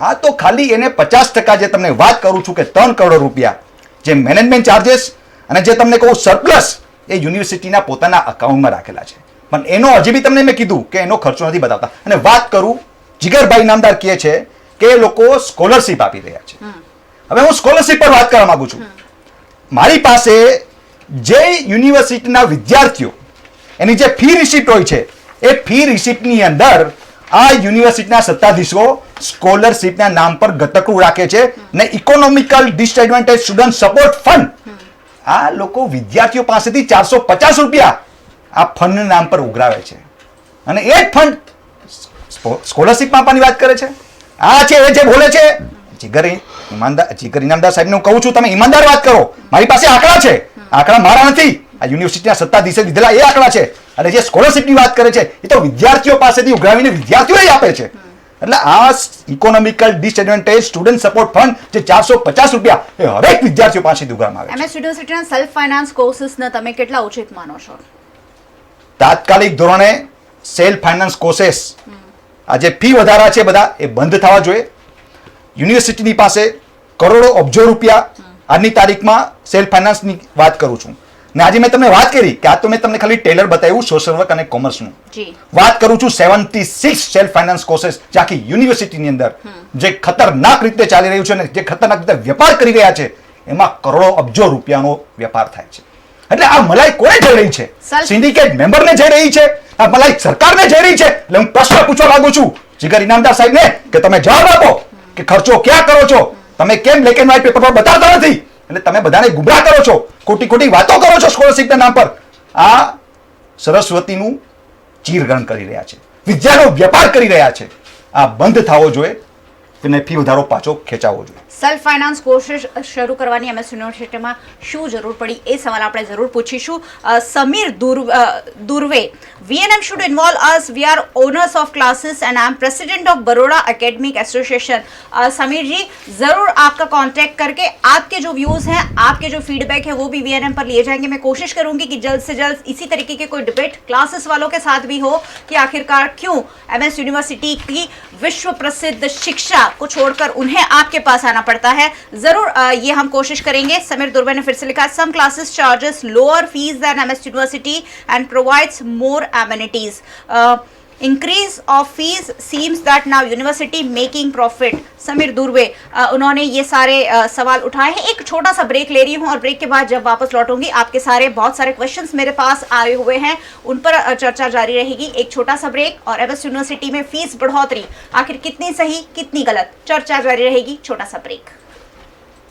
આ તો ખાલી એને 50% જે તમને વાત કરું છું કે 3 કરોડ રૂપિયા જે મેનેજમેન્ટ ચાર્जेस અને જે તમને કહું સરપ્લસ એ યુનિવર્સિટીના પોતાના અકાઉન્ટમાં રાખેલા છે. પણ એનો હજી બી તમને મેં કીધું કે એનો ખર્ચો નથી બતાવતા. અને વાત કરું, જીગરભાઈ નામદાર કહે છે કે એ લોકો સ્કોલરશિપ આપી રહ્યા છે. હવે હું સ્કોલરશિપ પર વાત કરવા માંગુ છું. મારી પાસે જે યુનિવર્સિટીના વિદ્યાર્થીઓ એની જે ફી રિસિપ્ટ હોય છે, એ ફી રિસિપ્ટની અંદર આ યુનિવર્સિટીના સત્તાધીશો સ્કોલરશિપના નામ પર ગતકડું રાખે છે ને economical disadvantage student support fund આ લોકો વિદ્યાર્થીઓ પાસેથી 450 રૂપિયા આ ફંડના નામ પર ઉઘરાવે છે. અને એ જ ફંડ સ્કોલરશિપ આપવાની વાત કરે છે. આ છે એ જે બોલે છે જીગર ઇનામદાર સાહેબને હું કહું છું, તમે ઈમાનદાર વાત કરો. મારી પાસે આંકડા છે, આંકડા મારા નથી, આ યુનિવર્સિટીના સત્તાધીશે લીધેલા એ આંકડા છે. અને જે સ્કોલરશિપની વાત કરે છે એ તો વિદ્યાર્થીઓ પાસેથી ઉઘરાવીને વિદ્યાર્થીઓ આપે છે. એટલે આ economical disadvantage student support fund જે 450 રૂપિયા એ હરેક વિદ્યાર્થીઓ પાસેથી ઉઘરાવવામાં આવે છે. MS યુનિવર્સિટીના સેલ્ફ ફાઇનાન્સ કોર્સિસને તમે કેટલા ઉચિત માનો છો? તાત્કાલિક ધોરણે સેલ્ફ ફાઇનાન્સ કોર્सेस આ જે ફી વધારા છે બધા એ બંધ થવા જોઈએ. યુનિવર્સિટીની પાસે કરોડો અબજો રૂપિયા આજની તારીખમાં સેલ્ફ ફાઇનાન્સની વાત કરું છું. ને આજે મેં તમને વાત કરી કે આ તો મેં તમને ખાલી ટેલર બતાવ્યું સોશિયલ વર્ક અને કોમર્સનું. વાત કરું છું 76 સેલ્ફ ફાઇનાન્સ કોર્सेस જે આખી યુનિવર્સિટીની અંદર જે ખતરનાક રીતે ચાલી રહ્યું છે અને જે ખતરનાક રીતે વેપાર કરી રહ્યા છે, એમાં કરોડો અબજો રૂપિયાનો વેપાર થાય છે. એટલે આ મલાઈ કોને જઈ રહી છે? સિન્ડિકેટ મેમ્બરને જઈ રહી છે, આ મલાઈ સરકારને જઈ રહી છે. એટલે હું પ્રશ્ન પૂછવા માંગુ છું જીગર ઇનામદાર સાહેબને કે તમે જવાબ આપો કે ખર્ચો ક્યાં કરો છો? તમે કેમ બ્લેક એન્ડ વ્હાઇટ પેપર પર બતાવતા નથી? એટલે તમે બધાને ગુમરાહ કરો છો, ખોટી વાતો કરો છો સ્કોલરશિપના નામ પર. આ સરસ્વતીનું ચીરગણ કરી રહ્યા છે, વિદ્યાનો વેપાર કરી રહ્યા છે. આ બંધ થવો જોઈએ, તેને ફી વધારો પાછો ખેંચાવવો જોઈએ. સેલ્ફ ફાઇનાન્સ કોર્सेस શરૂ કરવાની MS યુનિવર્સિટીમાં શું જરૂર પડી એ સવાલ આપણે જરૂર પૂછીશું. Sameer Durve, VNM should involve us. We are owners of classes and I am president of Baroda Academic Association. Sameer जी, जरूर आपका कांटेक्ट करके आपके जो व्यूज हैं, आपके जो फीडबैक है वो भी VNM पर लिए जाएंगे. मैं कोशिश करूंगी कि जल्द से जल्द इसी तरीके के कोई डिबेट क्लासेस वालों के साथ भी हो कि आखिरकार क्यों MS यूनिवर्सिटी की विश्व प्रसिद्ध शिक्षा को छोड़कर उन्हें आपके पास आना पड़ता है. जरूर ये हम कोशिश करेंगे. समीर दुर्वे ने फिर से लिखा, some classes charges lower fees than MS university and provides more amenities. Increase of fees seems that now university making profit. Sameer Durve उन्होंने ये सारे सवाल उठाए हैं. एक छोटा सा ब्रेक ले रही हूँ और ब्रेक के बाद जब वापस लौटूंगी आपके सारे बहुत सारे क्वेश्चंस मेरे पास आए हुए हैं, उन पर चर्चा जारी रहेगी. एक छोटा सा ब्रेक और MS यूनिवर्सिटी में फीस बढ़ोतरी आखिर कितनी सही कितनी गलत, चर्चा जारी रहेगी. छोटा सा break.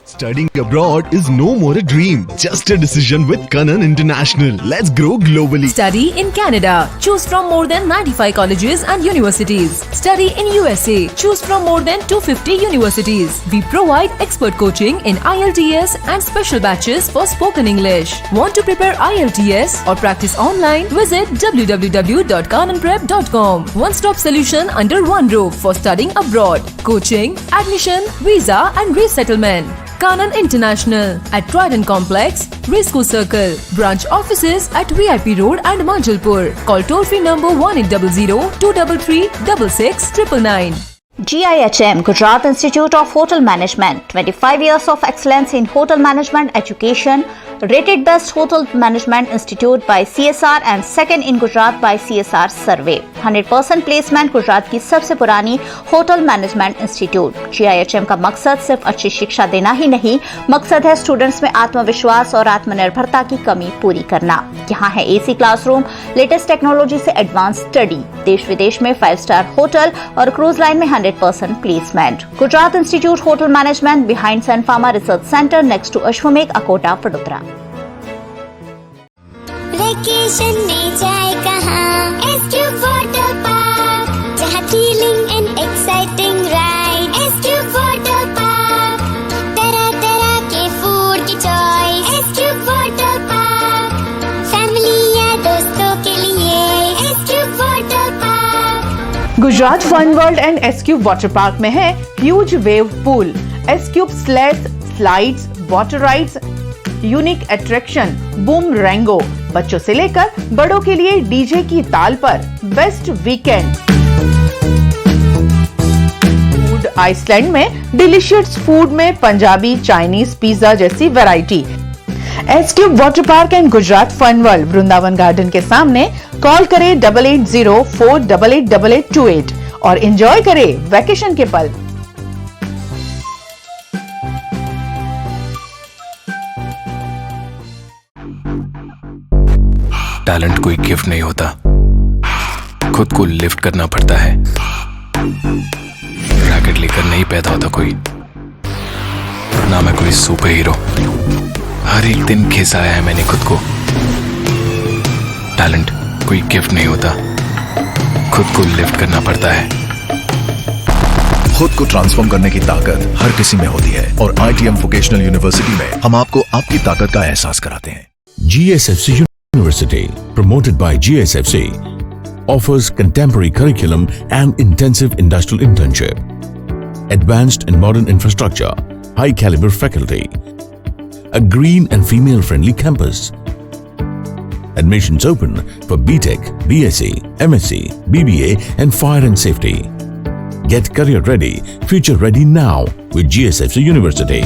Studying abroad is no more a dream, just a decision with Kanan International. Let's grow globally. Study in Canada. Choose from more than 95 colleges and universities. Study in USA. Choose from more than 250 universities. We provide expert coaching in IELTS and special batches for spoken English. Want to prepare IELTS or practice online? Visit www.kananprep.com. One-stop solution under one roof for studying abroad. Coaching, admission, visa and resettlement. Kanan International at Trident Complex, Risco Circle. Branch offices at VIP Road and Manjalpur. Call toll-free number 1800-233-6699. GIHM, Gujarat Institute of Hotel Management, 25 years of excellence in hotel management education, rated best hotel management institute by CSR and second in Gujarat by CSR survey. 100% placement Gujarat की सबसे पुरानी hotel management institute. GIHM का मकसद सिर्फ अच्छी शिक्षा देना ही नहीं, मकसद है स्टूडेंट्स में आत्मविश्वास और आत्मनिर्भरता की कमी पूरी करना। यहाँ है AC क्लासरूम, लेटेस्ट टेक्नोलॉजी से एडवांस स्टडी, देश विदेश में 5 स्टार होटल और क्रूज लाइन में 100% placement. Gujarat institute hotel management behind sun pharma research centre next to Ashwamegh, Akota, Vadodara. Vacation में जाए कहाँ? SQ वाटर पार्क, जहाँ thrilling and exciting ride. SQ water park, तरह तरह के फूड की choice. SQ water park, family या दोस्तों के लिए। SQ water park. Gujarat fun world and S cube water park में है huge wave pool, S cube sleds, slides, water rides, unique attraction, boomerango. बच्चों से लेकर बड़ों के लिए डीजे की ताल पर बेस्ट वीकेंड। फूड आइसलैंड में डिलीशियस फूड में पंजाबी, चाइनीज, पिज्जा जैसी variety. S cube water park and Gujarat fun world, Vrindavan garden के सामने। कॉल करें 8804888828 और एंजॉय करें वैकेशन के पल। टैलेंट कोई गिफ्ट नहीं होता, खुद को लिफ्ट करना पड़ता है। रैकेट लेकर नहीं पैदा होता कोई, ना मैं कोई सुपर हीरो। हर एक दिन खिसाया है मैंने खुद को। टैलेंट कोई गिफ्ट नहीं होता, खुद को लिफ्ट करना पड़ता है। खुद को ट्रांसफॉर्म करने की ताकत हर किसी में होती है और ITM वोकेशनल यूनिवर्सिटी में हम आपको आपकी ताकत का एहसास कराते हैं। GSFC University, promoted by GSFC, offers contemporary curriculum and intensive industrial internship, advanced and modern infrastructure, high caliber faculty, a green and female friendly campus. Admissions open for BTech, BSc, MSc, BBA and Fire and Safety. Get career ready, future ready now with GSFC University.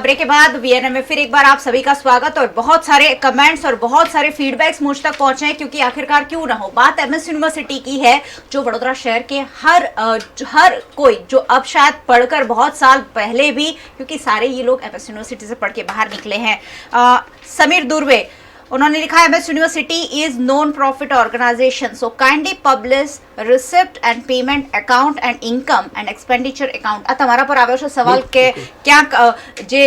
Break के बाद VNM में फिर एक बार आप सभी का स्वागत। और बहुत सारे कमेंट्स और बहुत सारे फीडबैक्स मुझ तक पहुंचे हैं, क्योंकि आखिरकार क्यों ना हो, बात MS यूनिवर्सिटी की है, जो वडोदरा शहर के हर कोई जो अब शायद पढ़कर बहुत साल पहले भी, क्योंकि सारे ये लोग MS यूनिवर्सिटी से पढ़ के बाहर निकले हैं। समीर दुर्वे, उन्होंने लिखा है MS university is non profit organization, so kindly publish receipt and payment account and income and expenditure account. આ તમારા પર આવ્યો છે સવાલ કે ક્યાંક જે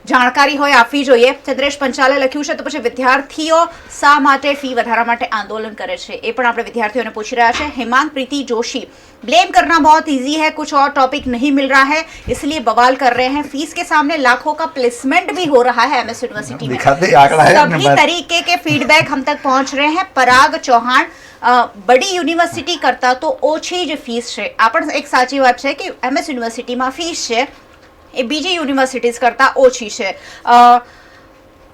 જાણકારી હોય આપવી જોઈએ। ચંદ્રેશ પંચાલે લખ્યું છે, તો પછી વિદ્યાર્થીઓ શા માટે ફી વધારા માટે આંદોલન કરે છે, એ પણ આપણે વિદ્યાર્થીઓને પૂછી રહ્યા છે। હેમાંગ પ્રીતિ जोशी, ब्लेम करना बहुत इजी है, कुछ और टॉपिक नहीं मिल रहा है इसलिए बवाल कर रहे हैं। फीस के सामने लाखों का प्लेसमेंट भी हो रहा है MS यूनिवर्सिटी में। सभी तरीके के फीडबैक हम तक पहुंच रहे हैं। पराग चौहान, बड़ी યુનિવર્સિટી કરતા તો ઓછી જ ફીસ છે। આ પણ એક સાચી વાત છે કે MS યુનિવર્સિટીમાં ફીસ છે એ બીજી યુનિવર્સિટીઝ કરતા ઓછી છે।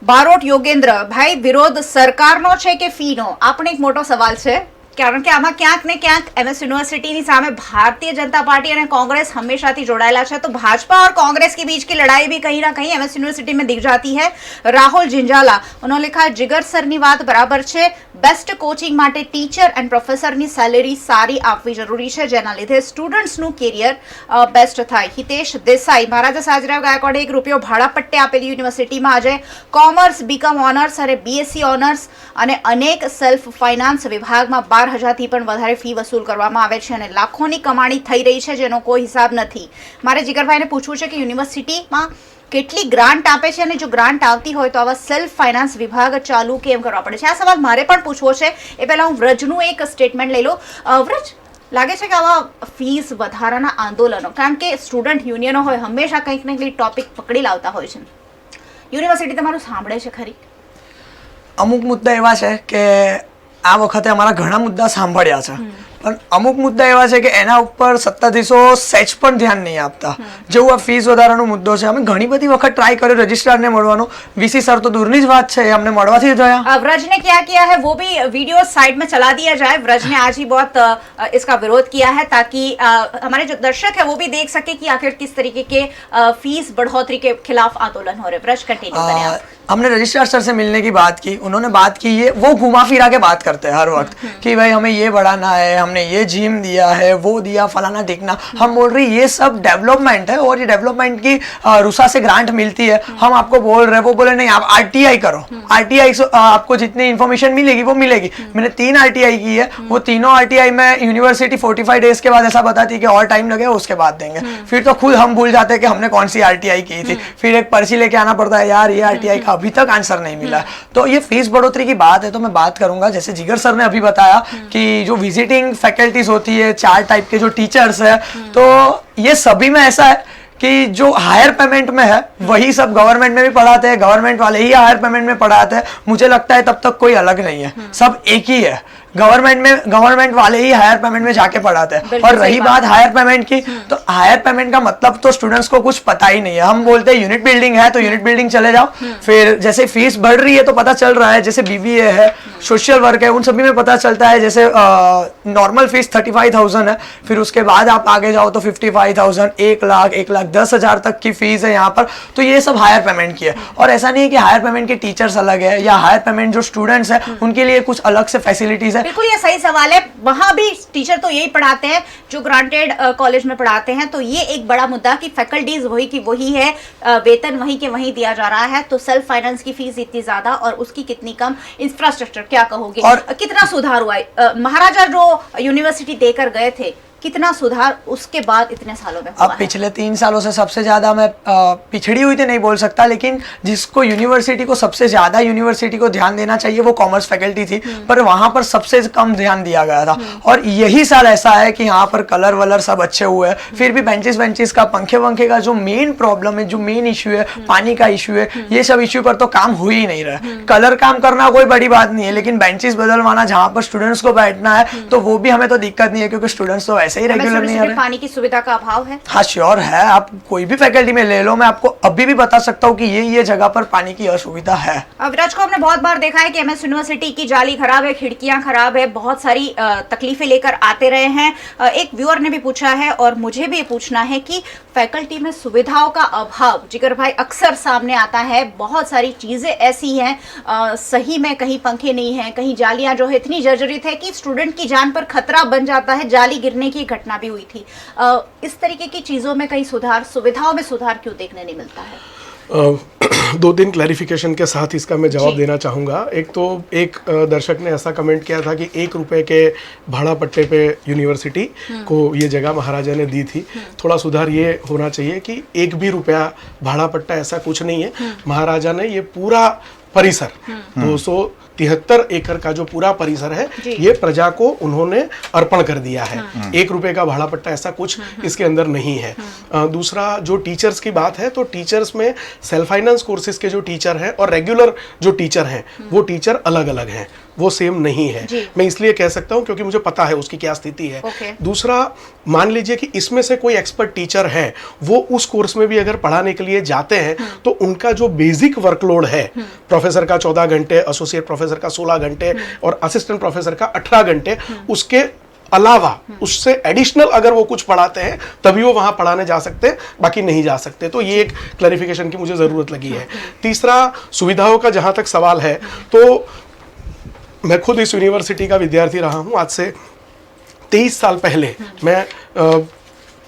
બારોટ યોગેન્દ્ર, ભાઈ વિરોધ સરકારનો છે કે ફીનો? આ પણ એક મોટો સવાલ છે, કારણ કે આમાં ક્યાંક ને ક્યાંક MS यूनिवर्सिटी सामे भारतीय जनता पार्टी और कांग्रेस हमेशाથી જોડાયેલા છે, तो भाजपा और कांग्रेस के बीच की लड़ाई भी कहीं ना कहीं MS यूनिवर्सिटी में दिख जाती है। राहुल जिंजाला, उन्होंने लिखा, जिगर सરની વાત બરાબર છે, બેસ્ટ કોચિંગ માટે ટીચર એન્ડ પ્રોફેસરની સેલેરી સારી આપવી જરૂરી છે, જેના લીધે સ્ટુડન્ટ્સનું કેરિયર બેસ્ટ થાય। હિતેશ દેસાઈ, મહારાજા સાજરાવ ગાયકવાડે ₹1 ભાડા પટ્ટે આપેલી યુનિવર્સિટીમાં આજે કોમર્સ, બીકોમ ઓનર્સ અને BSc ઓનર્સ અને અનેક સેલ્ફ ફાઇનાન્સ વિભાગમાં 12,000થી પણ વધારે ફી વસૂલ કરવામાં આવે છે અને લાખોની કમાણી થઈ રહી છે, જેનો કોઈ હિસાબ નથી। મારે જીગરભાઈને પૂછવું છે કે યુનિવર્સિટીમાં કેટલી ગ્રાન્ટ આપે છે, અને જો ગ્રાન્ટ આવતી હોય તો આવા સેલ્ફ ફાઇનાન્સ વિભાગ ચાલુ કેમ કરવા પડે છે? આ સવાલ મારે પણ પૂછવો છે। એ પહેલા હું વ્રજનું એક સ્ટેટમેન્ટ લઈ લઉં। વ્રજ, લાગે છે કે આવા ફીસ વધારાના આંદોલનો, કારણ કે સ્ટુડન્ટ યુનિયનો હોય હંમેશા કંઈક ને કંઈક ટોપિક પકડી લાવતા હોય છે, યુનિવર્સિટી તમારું સાંભળે છે ખરી? અમુક મુદ્દા એવા છે કે આ વખતે અમારા ઘણા મુદ્દા સાંભળ્યા છે, પણ અમુક મુદ્દા એવા છે કે એના ઉપર સત્તાધીશો સહેજ પણ ધ્યાન નહીં આપતા. જેવું આ ફીસ વધારાનો મુદ્દો છે, અમે ઘણી બધી વખત ટ્રાય કર્યો રજિસ્ટ્રારને મળવાનો, વીસી સર તો દૂરની જ વાત છે, એ અમને મળવાથી જ રહ્યા. व्रज ने क्या किया है वो भी वीडियो साइड में चला दिया जाए. व्रज ने आज ही बहुत इसका विरोध किया है ताकि हमारे जो दर्शक है वो भी देख सके कि आखिर किस तरीके के फीस बढ़ोतरी के खिलाफ आंदोलन हो रहे. व्रज कंटिन्यू करें आप. हमने रजिस्ट्रार सर से मिलने की बात की, उन्होंने बात की, ये वो घुमा फिरा के बात करते हैं हर वक्त कि भाई हमें ये बढ़ाना है, हमने ये जिम दिया है, वो दिया, फलाना ढिकना. हम बोल रहे ये सब डेवलपमेंट है और ये डेवलपमेंट की रूसा से ग्रांट मिलती है. हम आपको बोल रहे हैं, वो बोले नहीं आप आरटीआई करो, आरटीआई आपको जितनी इन्फॉर्मेशन मिलेगी वो मिलेगी. मैंने 3 आरटीआई की है, वो तीनों आरटीआई में यूनिवर्सिटी 45 डेज के बाद ऐसा बताती है कि और टाइम लगेगा उसके बाद देंगे. फिर तो खुद हम भूल जाते हैं कि हमने कौन सी आरटीआई की थी. फिर एक पर्ची लेके आना पड़ता है, यार ये आरटीआई का अभी तक आंसर नहीं मिला. तो ये फीस बढ़ोतरी की बात है तो मैं बात करूंगा, जैसे जिगर सर ने अभी बताया कि जो विजिटिंग फैकल्टीज होती है, 4 टाइप के जो टीचर्स है, तो ये सभी में ऐसा है कि जो हायर पेमेंट में है वही सब गवर्नमेंट में भी पढ़ाते हैं, गवर्नमेंट वाले ही हायर पेमेंट में पढ़ाते हैं. मुझे लगता है तब तक कोई अलग नहीं है, सब एक ही है. गवर्नमेंट वाले ही हायर पेमेंट में जाके पढ़ाते हैं. और रही बात हायर पेमेंट की, तो हायर पेमेंट का मतलब तो स्टूडेंट्स को कुछ पता ही नहीं है. हम बोलते हैं यूनिट बिल्डिंग है तो यूनिट बिल्डिंग चले जाओ. फिर जैसे फीस बढ़ रही है तो पता चल रहा है, जैसे बीबीए है, सोशल वर्क है, उन सभी में पता चलता है. जैसे नॉर्मल फीस 35,000 है, फिर उसके बाद आप आगे जाओ तो 55,000, 1,10,000 तक की फीस है यहाँ पर. तो ये सब हायर पेमेंट की है. और ऐसा नहीं है कि हायर पेमेंट के टीचर्स अलग है या हायर पेमेंट जो स्टूडेंट्स है उनके लिए कुछ अलग से फैसिलिटीज है. बिल्कुल ये सही सवाल है. वहां भी टीचर तो यही पढ़ाते हैं जो ग्रांटेड कॉलेज में पढ़ाते हैं. तो ये एक बड़ा मुद्दा कि फैकल्टीज वही की वही है, वेतन वही के वही दिया जा रहा है. तो सेल्फ फाइनेंस की फीस इतनी ज्यादा और उसकी कितनी कम. इंफ्रास्ट्रक्चर क्या कहोगे और कितना सुधार हुआ है? महाराजा जो यूनिवर्सिटी देकर गए थे, कितना सुधार उसके बाद इतने सालों में हुआ अब पिछले 3 सालों से सबसे ज्यादा मैं पिछड़ी हुई तो नहीं बोल सकता, लेकिन जिसको यूनिवर्सिटी को सबसे ज्यादा यूनिवर्सिटी को ध्यान देना चाहिए वो कॉमर्स फैकल्टी थी, पर वहां पर सबसे कम ध्यान दिया गया था. और यही साल ऐसा है कि यहाँ पर कलर वलर सब अच्छे हुए हैं, फिर भी बेंचेस का, पंखे वंखे का जो मेन प्रॉब्लम है, जो मेन इश्यू है, पानी का इश्यू है, ये सब इश्यू पर तो काम हो ही नहीं रहा है. कलर काम करना कोई बड़ी बात नहीं है, लेकिन बेंचेस बदलवाना जहाँ पर स्टूडेंट्स को बैठना है तो वो भी हमें तो दिक्कत नहीं है, क्योंकि स्टूडेंट्स तो ऐसे ही रेगुलर नहीं आ रहे. पानी की सुविधा का अभाव है? हाँ श्योर है. आप कोई भी फैकल्टी में ले लो, मैं आपको अभी भी बता सकता हूँ कि ये जगह पर पानी की असुविधा है. विराज को हमने बहुत बार देखा है कि एमएस यूनिवर्सिटी की जाली खराब है, खिड़कियां खराब है, बहुत सारी तकलीफें लेकर आते रहे हैं. एक व्यूअर ने भी पूछा है और मुझे भी पूछना है कि फैकल्टी में सुविधाओं का अभाव जिगर भाई अक्सर सामने आता है. बहुत सारी चीजें ऐसी हैं, सही में कहीं पंखे नहीं है, कहीं जालियां जो है इतनी जर्जरित है कि स्टूडेंट की जान पर खतरा बन जाता है. जाली गिरने की घटना भी हुई थी. इस तरीके की चीजों में कहीं सुधार, सुविधाओं में सुधार क्यों देखने नहीं मिलता है? 2-3 क्लैरिफिकेशन के साथ इसका मैं जवाब देना चाहूँगा. एक तो एक दर्शक ने ऐसा कमेंट किया था कि 1 रुपए के भाड़ा पट्टे पे यूनिवर्सिटी को ये जगह महाराजा ने दी थी. थोड़ा सुधार ये होना चाहिए कि 1 भी रुपया भाड़ा पट्टा ऐसा कुछ नहीं है. महाराजा ने ये पूरा परिसर 273 एकड़ का जो पूरा परिसर है ये प्रजा को उन्होंने अर्पण कर दिया है. 1 रुपए का भाड़ा पट्टा ऐसा कुछ इसके अंदर नहीं है. दूसरा जो टीचर्स की बात है, तो टीचर्स में सेल्फ फाइनेंस कोर्सेज के जो टीचर हैं और रेगुलर जो टीचर हैं वो टीचर अलग अलग हैं, वो सेम नहीं है. मैं इसलिए कह सकता हूं क्योंकि मुझे पता है उसकी क्या स्थिति है. दूसरा, मान लीजिए कि इसमें से कोई एक्सपर्ट टीचर है, वो उस कोर्स में भी अगर पढ़ाने के लिए जाते हैं तो उनका जो बेसिक वर्कलोड है, प्रोफेसर का 14 घंटे, एसोसिएट प्रोफेसर का 16 घंटे और असिस्टेंट प्रोफेसर का 18 घंटे, उसके अलावा उससे एडिशनल अगर वो कुछ पढ़ाते हैं तभी वो वहां पढ़ाने जा सकते हैं, बाकी नहीं जा सकते. तो ये एक क्लैरिफिकेशन की मुझे जरूरत लगी है. तीसरा, सुविधाओं का जहां तक सवाल है, तो मैं खुद इस यूनिवर्सिटी का विद्यार्थी रहा हूं. आज से 23 साल पहले मैं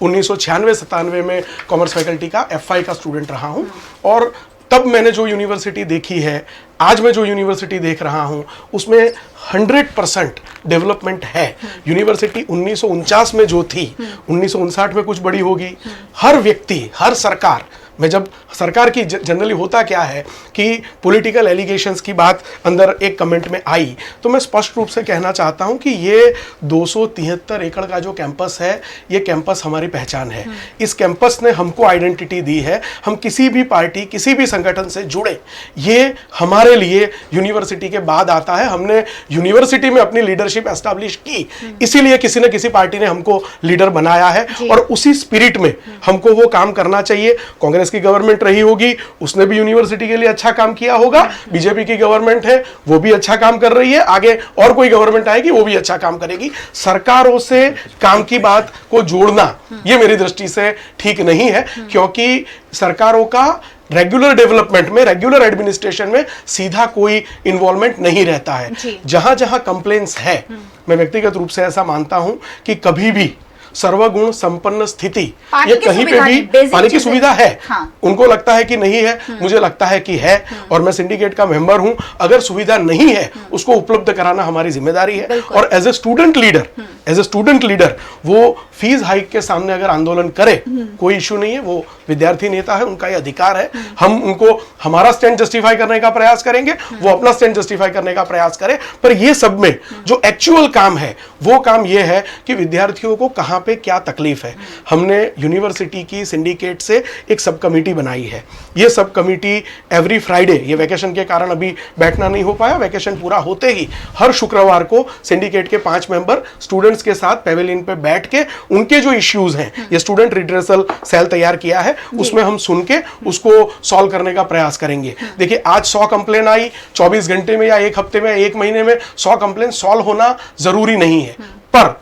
1996-97 में कॉमर्स फैकल्टी का FI का स्टूडेंट रहा हूं. और तब मैंने जो यूनिवर्सिटी देखी है, आज मैं जो यूनिवर्सिटी देख रहा हूं, उसमें 100% डेवलपमेंट है. यूनिवर्सिटी 1949 में जो थी, 1959 में कुछ बड़ी होगी. हर व्यक्ति, हर सरकार, मैं जब सरकार की जनरली होता क्या है कि पॉलिटिकल एलिगेशंस की बात अंदर एक कमेंट में आई, तो मैं स्पष्ट रूप से कहना चाहता हूं कि ये 273 एकड़ का जो कैंपस है, ये कैंपस हमारी पहचान है। इस कैंपस ने हमको आइडेंटिटी दी है। हम किसी भी पार्टी, किसी भी संगठन से जुड़े, ये हमारे लिए यूनिवर्सिटी के बाद आता है। हमने यूनिवर्सिटी में अपनी लीडरशिप एस्टैब्लिश की, इसीलिए किसी न किसी पार्टी ने हमको लीडर बनाया है और उसी स्पिरिट में हमको वो काम करना चाहिए। कांग्रेस की गवर्नमेंट रही होगी, उसने भी यूनिवर्सिटी के लिए अच्छा काम किया होगा। बीजेपी की गवर्नमेंट है, वो भी अच्छा काम कर रही है। आगे और कोई गवर्नमेंट आएगी, वो भी अच्छा काम करेगी। सरकारों से काम की बात को जोड़ना ये मेरी दृष्टि से ठीक नहीं है, क्योंकि सरकारों का रेगुलर डेवलपमेंट में, रेगुलर एडमिनिस्ट्रेशन में सीधा कोई इन्वॉल्वमेंट नहीं रहता है। जहां जहां कंप्लेंट्स है, मैं व्यक्तिगत रूप से ऐसा मानता हूं कि कभी भी सर्वगुण संपन्न स्थिति ये कहीं पे भी पानी की सुविधा है। उनको लगता है कि नहीं है, मुझे लगता है कि है, और मैं सिंडिकेट का मेंबर हूं। अगर सुविधा नहीं है, उसको उपलब्ध कराना हमारी जिम्मेदारी है। और एज ए स्टूडेंट लीडर वो फीस हाइक के सामने अगर आंदोलन करे, कोई इश्यू नहीं है। वो विद्यार्थी नेता है, उनका ये अधिकार है। हम उनको हमारा स्टैंड जस्टिफाई करने का प्रयास करेंगे, वो अपना स्टैंड जस्टिफाई करने का प्रयास करे। पर ये सब में जो एक्चुअल काम है, वो काम ये है कि विद्यार्थियों को कहां पे क्या तकलीफ है। हमने यूनिवर्सिटी की सिंडिकेट से एक सब कमेटी बनाई है। ये सब कमेटी एवरी फ्राइडे, ये वैकेशन के कारण अभी बैठना नहीं हो पाया, वैकेशन पूरा होते ही हर शुक्रवार को सिंडिकेट के 5 मेंबर स्टूडेंट्स के साथ पेवेलियन पे बैठ के उनके जो इश्यूज हैं, ये स्टूडेंट रिड्रेसल सेल तैयार किया है, उसमें हम सुन के उसको सॉल्व करने का प्रयास करेंगे। देखिए, आज 100 कंप्लेन आई, 24 घंटे में या एक हफ्ते में, एक महीने में 100 कंप्लेन सॉल्व होना जरूरी नहीं है, पर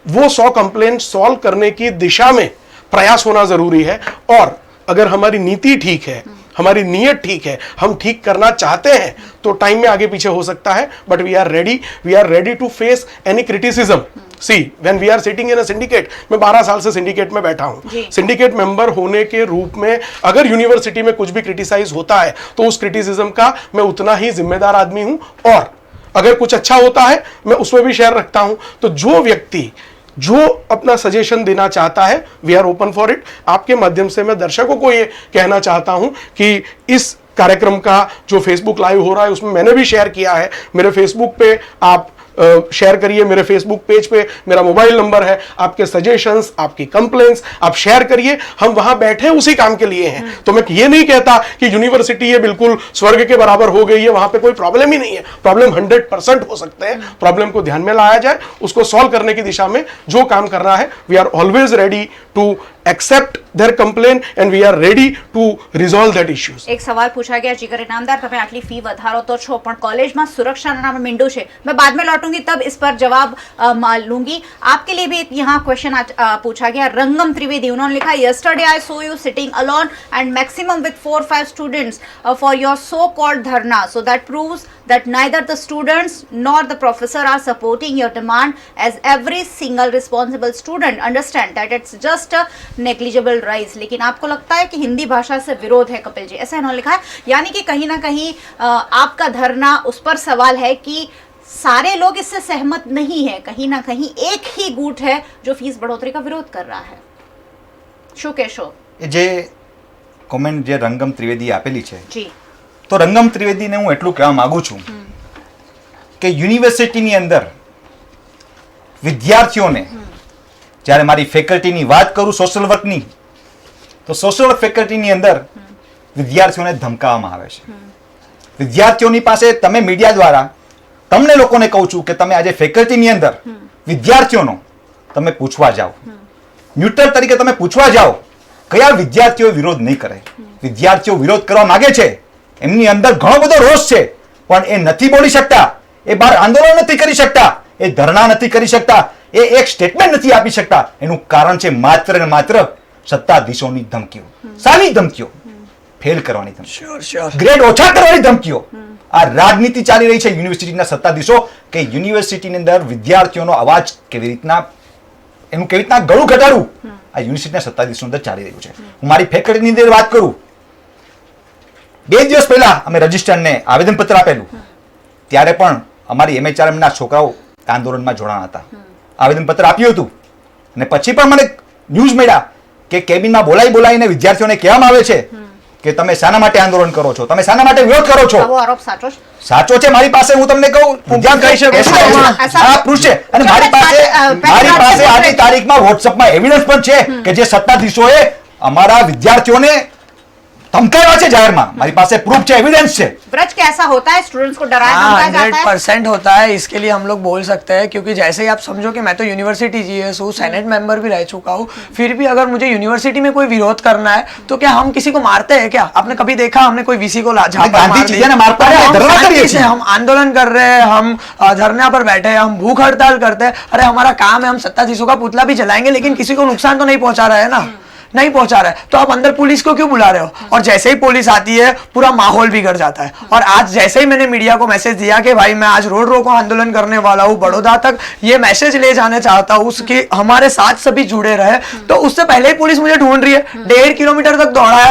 वो 100 कंप्लेन सॉल्व करने की दिशा में प्रयास होना जरूरी है। और अगर हमारी नीति ठीक है, हमारी नीयत ठीक है, हम ठीक करना चाहते हैं, तो टाइम में आगे पीछे हो सकता है, but we are ready to face any criticism. See, when we are sitting in a syndicate, मैं 12 साल से सिंडिकेट में बैठा हूं। सिंडिकेट मेंबर होने के रूप में अगर यूनिवर्सिटी में कुछ भी क्रिटिसाइज होता है, तो उस क्रिटिसिज्म का मैं उतना ही जिम्मेदार आदमी हूं, और अगर कुछ अच्छा होता है, मैं उसमें भी शेयर रखता हूं। तो जो व्यक्ति जो अपना सजेशन देना चाहता है, we are open for it. आपके माध्यम से मैं दर्शकों को ये कहना चाहता हूं कि इस कार्यक्रम का जो फेसबुक लाइव हो रहा है, उसमें मैंने भी शेयर किया है। मेरे फेसबुक पे आप शेयर करिए, मेरे फेसबुक पेज पे मेरा मोबाइल नंबर है। आपके सजेशंस, आपकी कंप्लेंट्स आप शेयर करिए। हम वहां बैठे उसी काम के लिए हैं। तो मैं ये नहीं कहता कि यूनिवर्सिटी ये बिल्कुल स्वर्ग के बराबर हो गई है, वहां पे कोई प्रॉब्लम ही नहीं है। प्रॉब्लम 100% हो सकते हैं। प्रॉब्लम को ध्यान में लाया जाए, उसको सॉल्व करने की दिशा में जो काम करना है, we are always ready to accept their complain and we are ready to resolve that issues. एक सवाल पूछा गया, जिगर इनामदार, તમે આટલી ફી વધારો તો છો, પણ કોલેજમાં સુરક્ષાના નામે મીંડું છે। मैं बाद में लौटूंगी, तब इस पर जवाब लूंगी। आपके लिए भी एक यहाँ क्वेश्चन पूछा गया। रंगम त्रिवेदी, उन्होंने लिखा, yesterday I saw you sitting alone and maximum with 4-5 students for your so called dharna, so that proves that neither the students nor the professor are supporting your demand, as every single responsible student understand that it's just a negligible rise। लेकिन आपको लगता है कि हिंदी भाषा से विरोध है, कपिल जी, ऐसा इन्होंने लिखा है। यानी कि कहीं ना कहीं आपका धरना उस पर सवाल है कि सारे लोग इससे सहमत नहीं है, कहीं ना कहीं एक ही गुट है जो फीस बढ़ोतरी का विरोध कर रहा है। શું કહેશો? જે કોમેન્ટ જે રંગમ ત્રિવેદી આપેલી છે, જી, તો રંગમ ત્રિવેદીને હું એટલું કહેવા માંગુ છું કે યુનિવર્સિટીની અંદર વિદ્યાર્થીઓને, જ્યારે મારી ફેકલ્ટીની વાત કરું સોશિયલ વર્કની, તો સોશિયલ વર્ક ફેકલ્ટીની અંદર વિદ્યાર્થીઓને ધમકાવવામાં આવે છે। વિદ્યાર્થીઓની પાસે તમે મીડિયા દ્વારા, તમને લોકોને કહું છું કે તમે આજે ફેકલ્ટીની અંદર વિદ્યાર્થીઓનો તમે પૂછવા જાઓ, ન્યુટ્રલ તરીકે તમે પૂછવા જાઓ, કયા વિદ્યાર્થીઓ વિરોધ નહીં કરે। વિદ્યાર્થીઓ વિરોધ કરવા માંગે છે, એમની અંદર ઘણો બધો રોષ છે, પણ એ નથી બોલી શકતા, એ બહાર આંદોલન નથી કરી શકતા, એ ધરણા નથી કરી શકતા, એ એક સ્ટેટમેન્ટ નથી આપી શકતા। એનું કારણ છે માત્ર ને માત્ર સત્તાધીશોની ધમકીઓ, સારી ધમકીઓ, ફેલ કરવાની ધમકીઓ, ગ્રેડ ઓછા કરવાની ધમકીઓ। આ રાજનીતિ ચાલી રહી છે યુનિવર્સિટીના સત્તાધીશો કે યુનિવર્સિટીની અંદર વિદ્યાર્થીઓનો અવાજ કેવી રીતના, એનું કેવી રીતના ગળું ઘટાડવું, આ યુનિવર્સિટીના સત્તાધીશો અંદર ચાલી રહ્યું છે। હું મારી ફેકલ્ટીની અંદર વાત કરું, 2 દિવસ પહેલા અમે રજિસ્ટરને આવેદનપત્ર આપેલું, ત્યારે પણ અમારી MHRMના છોકરાઓ આંદોલનમાં જોડાણા હતા। આવેદનપત્ર આપ્યું હતું અને પછી પણ મને ન્યૂઝ મળ્યા કે કેબિનમાં બોલાવીને વિદ્યાર્થીઓને કહેવામાં આવે છે કે તમે શાના માટે આંદોલન કરો છો, તમે શાના માટે વિરોધ કરો છો. આવો આરોપ સાચો છે? સાચો છે. મારી પાસે હું તમને કહું પૂછશે અને મારી પાસે આજની તારીખમાં વોટ્સઅપમાં એવિડન્સ પણ છે કે જે સત્તાધીશોએ અમારા વિદ્યાર્થીઓને धमकाया है जाहिर में. हमारी पास प्रूफ है, एविडेंस है. ब्रज कैसा होता है, स्टूडेंट्स को डराया धमकाया जाता है? 100% होता है. इसके लिए हम लोग बोल सकते हैं क्योंकि जैसे ही आप समझो कि मैं तो यूनिवर्सिटी जीएस हूँ, सेनेट मेंबर भी रह चुका हूँ, फिर भी अगर मुझे यूनिवर्सिटी में कोई विरोध करना है तो क्या हम किसी को मारते हैं क्या? आपने कभी देखा हमने कोई वीसी को हम आंदोलन कर रहे हैं, हम धरना पर बैठे हैं, हम भूख हड़ताल करते हैं. अरे हमारा काम है, हम सत्ताधीशों का पुतला भी जलाएंगे लेकिन किसी को नुकसान तो नहीं पहुंचा रहे हैं ना, नहीं पहुंचा रहा है. तो आप अंदर पुलिस को क्यों बुला रहे हो? और जैसे ही पुलिस आती है पूरा माहौल बिगड़ जाता है. और आज जैसे ही मैंने मीडिया को मैसेज दिया कि भाई मैं आज रोड रोको आंदोलन करने वाला हूँ, बड़ौदा तक ये मैसेज ले जाने चाहता हूँ उसके हमारे साथ सभी जुड़े रहे, तो उससे पहले ही पुलिस मुझे ढूंढ रही है. 1.5 किलोमीटर तक दौड़ाया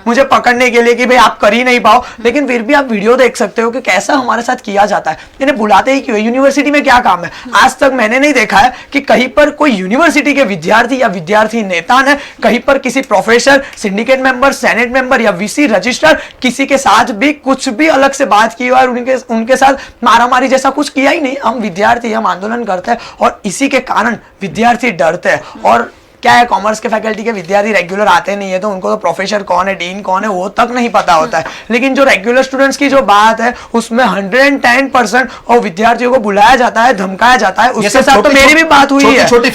मुझे पकड़ने के लिए कि भाई आप कर ही नहीं पाओ. लेकिन फिर भी आप वीडियो देख सकते हो कि कैसा हमारे साथ किया जाता है. इन्हें बुलाते ही क्यों? यूनिवर्सिटी में क्या काम है? आज तक मैंने नहीं देखा है कि कहीं पर कोई यूनिवर्सिटी के विद्यार्थी या विद्यार्थी नेता ने कहीं पर किसी professor, syndicate member, senate member या वीसी रजिस्ट्रार किसी के साथ भी कुछ भी अलग से बात की और उनके साथ मारामारी जैसा कुछ किया ही नहीं. हम विद्यार्थी, हम आंदोलन करते हैं और इसी के कारण विद्यार्थी डरते हैं. और क्या है, कॉमर्स के फैकल्टी के विद्यार्थी रेगुलर आते नहीं है तो उनको तो प्रोफेसर कौन है, डीन कौन है वो तक नहीं पता होता है. लेकिन जो रेगुलर स्टूडेंट्स की जो बात है उसमें 110% और विद्यार्थियों को बुलाया जाता है, धमकाया जाता है. उसके साथ तो मेरी भी बात हुई है. छोटी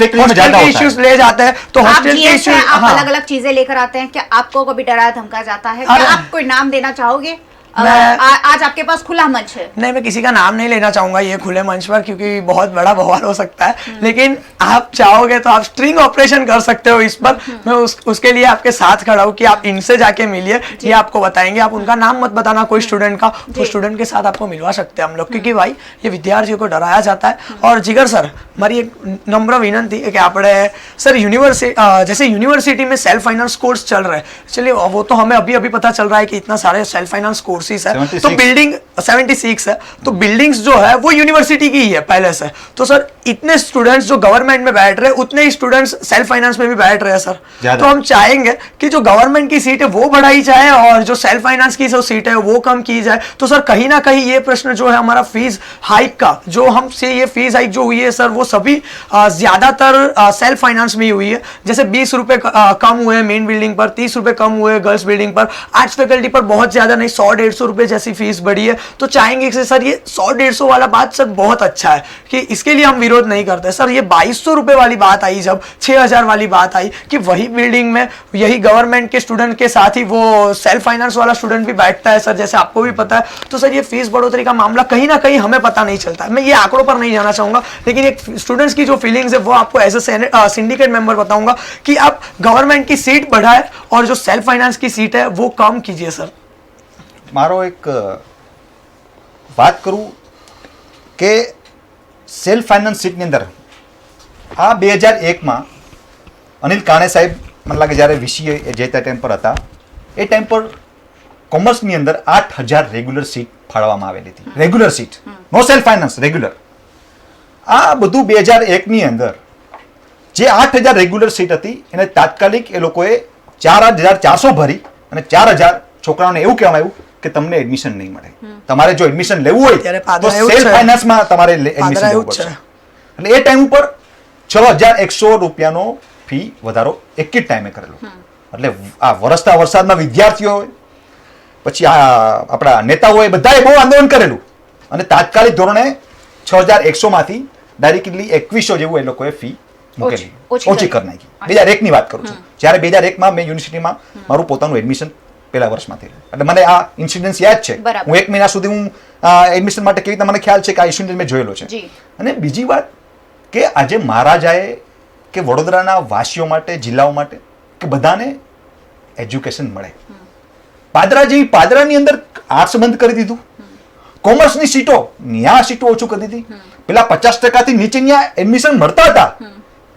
इश्यूज ले जाते हैं तो हॉस्टल के इश्यूज, आप अलग अलग चीजें लेकर आते हैं. क्या आपको कभी डराया धमकाया जाता है? क्या आप कोई नाम देना चाहोगे? आज आपके पास खुला मंच है. नहीं, मैं किसी का नाम नहीं लेना चाहूंगा ये खुले मंच पर क्योंकि बहुत बड़ा बवाल हो सकता है. लेकिन आप चाहोगे तो आप स्ट्रिंग ऑपरेशन कर सकते हो इस पर. मैं उसके लिए आपके साथ खड़ा हूँ कि आप इनसे जाके मिलिए, ये आपको बताएंगे. आप उनका नाम मत बताना कोई स्टूडेंट का, तो स्टूडेंट के साथ आपको मिलवा सकते हैं हम लोग. क्योंकि भाई ये विद्यार्थियों को डराया जाता है. और जिगर सर, हमारी एक नम्र विनंती है कि આપણે सर जैसे यूनिवर्सिटी में सेल्फ फाइनेंस कोर्स चल रहे हैं, चलिए वो तो हमें अभी पता चल रहा है कि इतना सारे सेल्फ फाइनेंस कोर्सेज है. तो बिल्डिंग 76 है, तो बिल्डिंग्स जो है वो यूनिवर्सिटी की ही है पहले से. तो सर इतने स्टूडेंट्स जो गवर्नमेंट में बैठ रहे हैं उतने ही स्टूडेंट्स सेल्फ फाइनेंस में भी बैठ रहे हैं सर. तो हम चाहेंगे कि जो गवर्नमेंट की सीट है वो बढ़ाई जाए और जो सेल्फ फाइनेंस की जो सीट है वो कम की जाए. तो सर कहीं ना कहीं ये प्रश्न जो है हमारा फीस हाइक का, जो हमसे ये फीस हाइक जो हुई है सर वो सभी ज्यादातर सेल्फ फाइनेंस में ही हुई है. जैसे 20 रुपए कम हुए मेन बिल्डिंग पर, 30 रुपए कम हुए गर्ल्स बिल्डिंग पर, आर्ट्स फैकल्टी पर बहुत ज्यादा नहीं, 100-150 रुपए जैसी फीस बढ़ी है. तो चाहेंगे कि सर ये 100-150 वाला बात सर बहुत अच्छा है कि इसके लिए हम विरोध नहीं करते. सर ये 2200 रुपए वाली बात आई, जब 6000 वाली बात आई कि वही बिल्डिंग में यही गवर्नमेंट के स्टूडेंट के साथ ही वो सेल्फ फाइनेंस वाला स्टूडेंट भी बैठता है सर, जैसे आपको भी पता है. तो सर ये फीस बढ़ोतरी का मामला कहीं ना कहीं हमें पता नहीं चलता. मैं ये आंकड़ों पर नहीं जाना चाहूंगा लेकिन एक स्टूडेंट्स की जो फीलिंग्स है वो आपको एज ए सिंडिकेट मेंबर बताऊंगा कि आप गवर्नमेंट की सीट बढ़ाए और जो सेल्फ फाइनेंस की सीट है वो कम कीजिए. सर मारो एक बात करूँ કે સેલ્ફ ફાઇનાન્સ સીટની અંદર આ 2001માં અનિલ કાણે સાહેબ મને લાગે જ્યારે વીસીએ જે તે ટાઈમ પર હતા એ ટાઈમ પર કોમર્સની અંદર 8000 રેગ્યુલર સીટ ફાળવવામાં આવેલી હતી. રેગ્યુલર સીટ, નો સેલ્ફ ફાઇનાન્સ, રેગ્યુલર. આ બધું 2001ની અંદર જે 8000 રેગ્યુલર સીટ હતી એને તાત્કાલિક એ લોકોએ 4400 ભરી અને 4000 છોકરાઓને એવું કહેવામાં આવ્યું કે તમને એડમિશન નહીં મળે. તમારે જો એડમિશન લેવું હોય તો સેલ્ફ ફાઇનાન્સમાં તમારે એડમિશન લેવું પડશે. એટલે એ ટાઈમ ઉપર 6100 રૂપિયાનો ફી વધારો એક જ ટાઈમે કરેલો. એટલે આ વરસતા વરસાદમાં વિદ્યાર્થીઓ પછી આ આપણા નેતાઓએ બધાએ બહુ આંદોલન કરેલું અને તાત્કાલિક ધોરણે 6100 માંથી ડાયરેક્ટલી 2100 જેવું એ લોકોએ ફી મૂકેલી, ઓછી કરી નાખી. 2001ની વાત કરું છું. જ્યારે 2001માં મેં યુનિવર્સિટીમાં મારું પોતાનું એડમિશન પહેલા વર્ષમાં થયેલું. એટલે મને આ ઇન્સિડન્સ યાદ છે. હું 1 મહિના સુધી હું એડમિશન માટે કેવી રીતે મને ખ્યાલ છે કે આ ઇન્સિડન્સ મેં જોયેલો છે. અને બીજી વાત કે આજે મહારાજાએ કે વડોદરાના વાસીઓ માટે, જિલ્લાઓ માટે કે બધાને એજ્યુકેશન મળે. પાદરાની અંદર આર્ટ્સ બંધ કરી દીધું, કોમર્સની સીટો ન્યા સીટો ઓછું કરી દીધી. પેલા 50% નીચે ન્યા એડમિશન મળતા હતા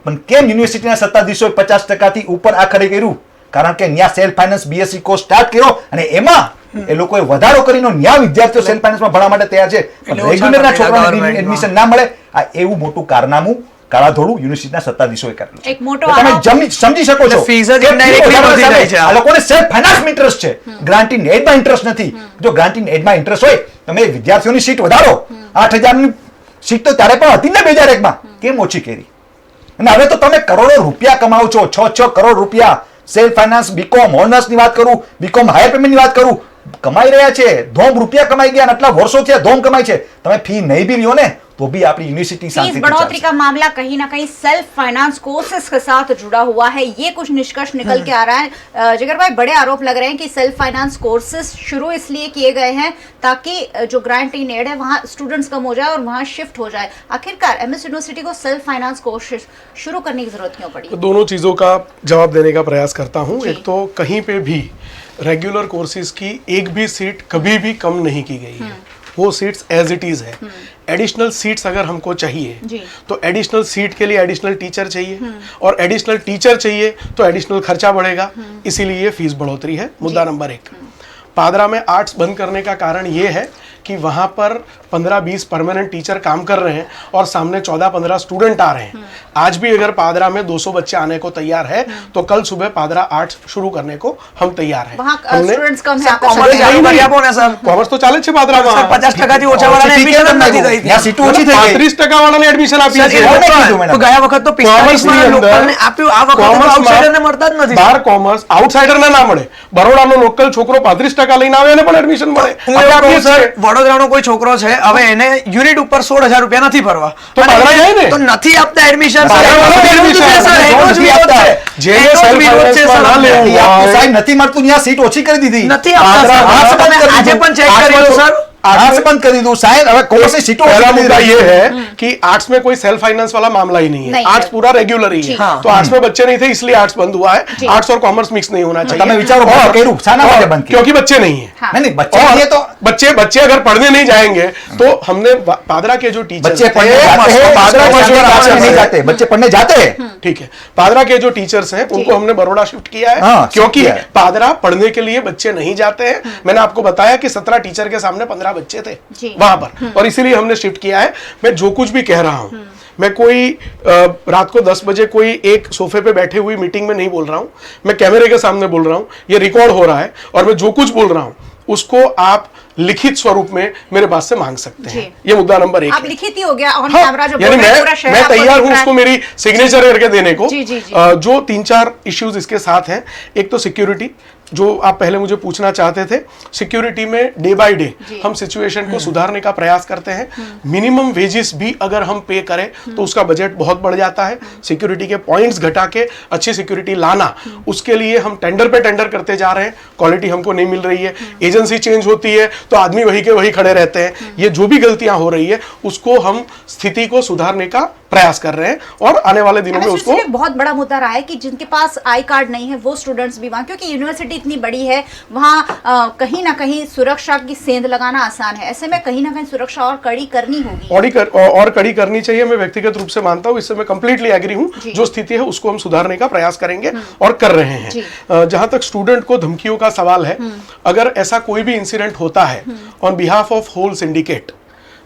પણ કેમ યુનિવર્સિટીના સત્તાધીશોએ 50% ઉપર આખરે કર્યું? કારણ કે ન્યા self finance BSc course start કર્યો અને એમાં એ લોકોએ વધારો કરીને ન્યા વિદ્યાર્થીઓ સેલ્ફ ફાઇનાન્સમાં ભણવા માટે તૈયાર છે. રેગ્યુલરના છોકરાઓને એડમિશન ના મળે, આ એવું મોટું કારનામું કાળાધોળું યુનિવર્સિટીના સત્તાધીશોએ કરેલું છે. એક મોટો એટલે તમે સમજી શકો છો ફીસ જ કે indirectly વધારે વધી રહી છે. આ લોકોને સેલ્ફ ફાઇનાન્સ ઇન્ટરેસ્ટ છે, ગ્રાન્ટ ઇન એડમાં ઇન્ટરેસ્ટ નથી. જો ગ્રાન્ટ ઇન એડમાં ઇન્ટરેસ્ટ હોય, તમે વિદ્યાર્થીઓની સીટ વધારો. 8,000ની સીટ તો ત્યારે પણ હતી ને 2001માં, કેમ ઓછી કરી? અને હવે તો તમે કરોડો રૂપિયા કમાવો છો, 6 કરોડ રૂપિયા. સેલ્ફ ફાઇનાન્સ બીકોમ ઓનર્સની વાત કરું, બીકોમ હાયર પેમેન્ટની વાત કરું, કમાઈ રહ્યા છે. ધોમ રૂપિયા કમાઈ ગયા, આટલા વર્ષો થયા ધોમ કમાય છે. તમે ફી નહીં બી લ્યો ને तो भी आपकी यूनिवर्सिटी फीस बढ़ोतरी का मामला कहीं ना कहीं सेल्फ फाइनेंस कोर्सेज के साथ जुड़ा हुआ है, ये कुछ निष्कर्ष निकल के आ रहा है। जिगर भाई, बड़े आरोप लग रहे हैं कि सेल्फ फाइनेंस कोर्सेज शुरू इसलिए किए गए हैं ताकि जो ग्रांट इन एड है वहाँ स्टूडेंट्स कम हो जाए और वहाँ शिफ्ट हो जाए। आखिरकार एमएस यूनिवर्सिटी को सेल्फ फाइनेंस कोर्सेज शुरू करने की जरूरत क्यों पड़ी? तो दोनों चीज़ों का जवाब देने का प्रयास करता हूँ। एक तो कहीं पे भी रेगुलर कोर्सेज की एक भी सीट कभी भी कम नहीं की गई है, वो सीट्स एज इट इज है। एडिशनल सीट्स अगर हमको चाहिए तो एडिशनल सीट के लिए एडिशनल टीचर चाहिए, और एडिशनल टीचर चाहिए तो एडिशनल खर्चा बढ़ेगा, इसीलिए ये फीस बढ़ोतरी है। मुद्दा नंबर 1, पादरा में आर्ट्स बंद करने का कारण ये है कि वहाँ पर 15-20 परमानेंट टीचर काम कर रहे हैं और सामने 14-15 स्टूडेंट आ रहे हैं। आज भी अगर पादरा में 200 बच्चे आने को तैयार है तो कल सुबह पादरा आर्ट्स शुरू करने को हम तैयार हैं। स्टूडेंट्स कम है, कॉमर्स तो चाले पादरा में 50% ઓછા વાળાને એડમિશન નથી થઈ. ત્યાં સીટો ઓછી થઈ ગઈ. 35% વાળાને એડમિશન આપી છે. તો ગયા વખત તો 45% લોકલને આપ્યું, આ વખતે તો આઉટસાઇડરને મળતા જ નથી. બાર કોમર્સ આઉટસાઇડરને ના મળે, બરોડાનો લોકલ છોકરો 35% લઈને આવે એને પણ એડમિશન મળે. હું એવું કહું સર, વડોદરાનો કોઈ છોકરો છે, હવે એને યુનિટ ઉપર 16,000 રૂપિયા નથી ભરવા, તો પાદરા જાય ને, તો નથી આપતા એડમિશન. જેને સેલ્ફ ફાઇનાન્સમાં ના લેવું હોય, સાહેબ નથી મળતું, ત્યાં સીટ ઓછી કરી દીધી. નથી આપતા. આજે પણ ચેક કર્યું સર, आर्ट्स बंद कर दी शायद। अब कौन सी सीटों? पहला मुद्दा ये है कि आर्ट्स में कोई सेल्फ फाइनेंस वाला मामला ही नहीं है, आर्ट्स पूरा रेगुलर ही है। तो आर्ट्स में बच्चे नहीं थे इसलिए आर्ट्स बंद हुआ है। आर्ट्स और कॉमर्स मिक्स नहीं होना चाहिए। क्योंकि बच्चे नहीं है। नहीं बच्चे तो बच्चे अगर पढ़ने नहीं जाएंगे तो हमने पादरा के जो टीचर बच्चे पढ़ने जाते हैं, ठीक है, पादरा के जो टीचर्स हैं उनको हमने बड़ौदा शिफ्ट किया है, क्योंकि पादरा पढ़ने के लिए बच्चे नहीं जाते हैं। मैंने आपको बताया कि 17 टीचर के सामने 15 बच्चे थे वहां पर, और इसीलिए हमने शिफ्ट किया है। मैं जो कुछ भी कह रहा हूं, मैं कोई रात को 10 बजे कोई एक सोफे पे बैठे हुई मीटिंग में नहीं बोल रहा हूं, मैं कैमरे के सामने बोल रहा हूं, ये रिकॉर्ड हो रहा है, और मैं जो कुछ बोल रहा हूं उसको आप लिखित स्वरूप में मेरे पास से मांग सकते हैं। ये मुद्दा नंबर 1 अब लिखित ही हो गया ऑन कैमरा, जो यानी मैं मैं तैयार हूं उसको मेरी सिग्नेचर करके देने को। जी, जी, जी। जो 3-4 इश्यूज इसके साथ हैं। एक तो सिक्योरिटी, जो आप पहले मुझे पूछना चाहते थे, सिक्योरिटी में डे बाय डे हम सिचुएशन को सुधारने का प्रयास करते हैं। मिनिमम वेजेस भी अगर हम पे करें तो उसका बजट बहुत बढ़ जाता है। सिक्योरिटी के पॉइंट्स घटा के अच्छी सिक्योरिटी लाना, उसके लिए हम टेंडर पे टेंडर करते जा रहे हैं। क्वालिटी हमको नहीं मिल रही है, एजेंसी चेंज होती है तो आदमी वही के वही खड़े रहते हैं। ये जो भी गलतियां हो रही है उसको हम स्थिति को सुधारने का प्रयास कर रहे हैं, और आने वाले दिनों में उसको बहुत बड़ा मुद्दा रहा है कि जिनके पास आई कार्ड नहीं है वो स्टूडेंट्स भी वहां, क्योंकि यूनिवर्सिटी इतनी बड़ी है, वहां कहीं ना कहीं सुरक्षा की सेंध लगाना आसान है। ऐसे में कहीं ना कहीं सुरक्षा और कड़ी करनी होगी, और कड़ी करनी चाहिए। मैं व्यक्तिगत रूप से मानता हूं, इससे मैं कंप्लीटली एग्री हूं। जो स्थिति है उसको हम सुधारने का प्रयास करेंगे और कर रहे हैं। जहां तक स्टूडेंट को धमकियों का सवाल है, अगर ऐसा कोई भी इंसिडेंट होता है on behalf of whole syndicate,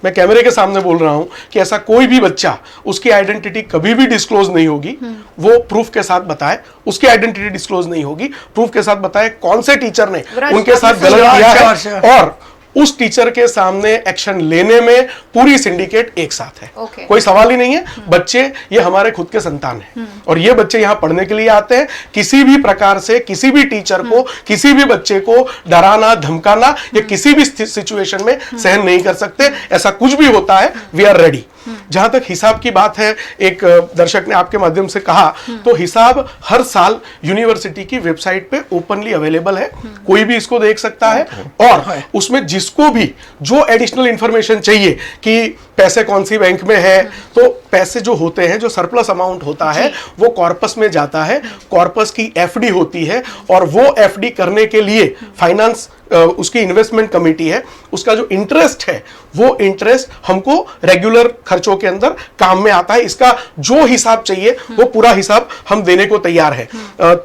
मैं कैमरे के सामने बोल रहा हूं कि ऐसा कोई भी बच्चा, उसकी आइडेंटिटी कभी भी डिस्क्लोज नहीं होगी, वो प्रूफ के साथ बताए। उसकी आइडेंटिटी डिस्क्लोज नहीं होगी, प्रूफ के साथ बताए कौन से टीचर ने उनके साथ गलत किया है, और उस टीचर के सामने एक्शन लेने में पूरी सिंडिकेट एक साथ है। कोई सवाल ही नहीं है। बच्चे ये हमारे खुद के संतान हैं, और ये बच्चे यहाँ पढ़ने के लिए आते हैं। किसी भी प्रकार से किसी भी टीचर को, किसी भी बच्चे को डराना, धमकाना या किसी भी सिचुएशन में सहन नहीं कर सकते। ऐसा कुछ भी होता है, वी आर रेडी। जहां तक हिसाब की बात है, एक दर्शक ने आपके माध्यम से कहा, तो हिसाब हर साल यूनिवर्सिटी की वेबसाइट पे ओपनली अवेलेबल है, कोई भी इसको देख सकता है। और उसमें जिसको भी जो एडिशनल इंफॉर्मेशन चाहिए कि पैसे कौन सी बैंक में है, तो पैसे जो होते हैं, जो सरप्लस अमाउंट होता है, वो कॉर्पस में जाता है। कॉर्पस की एफडी होती है, और वो एफडी करने के लिए फाइनेंस उसकी इन्वेस्टमेंट कमेटी है, उसका जो इंटरेस्ट है वो इंटरेस्ट हमको रेगुलर खर्चों के अंदर काम में आता है। इसका जो हिसाब चाहिए वो पूरा हिसाब हम देने को तैयार है।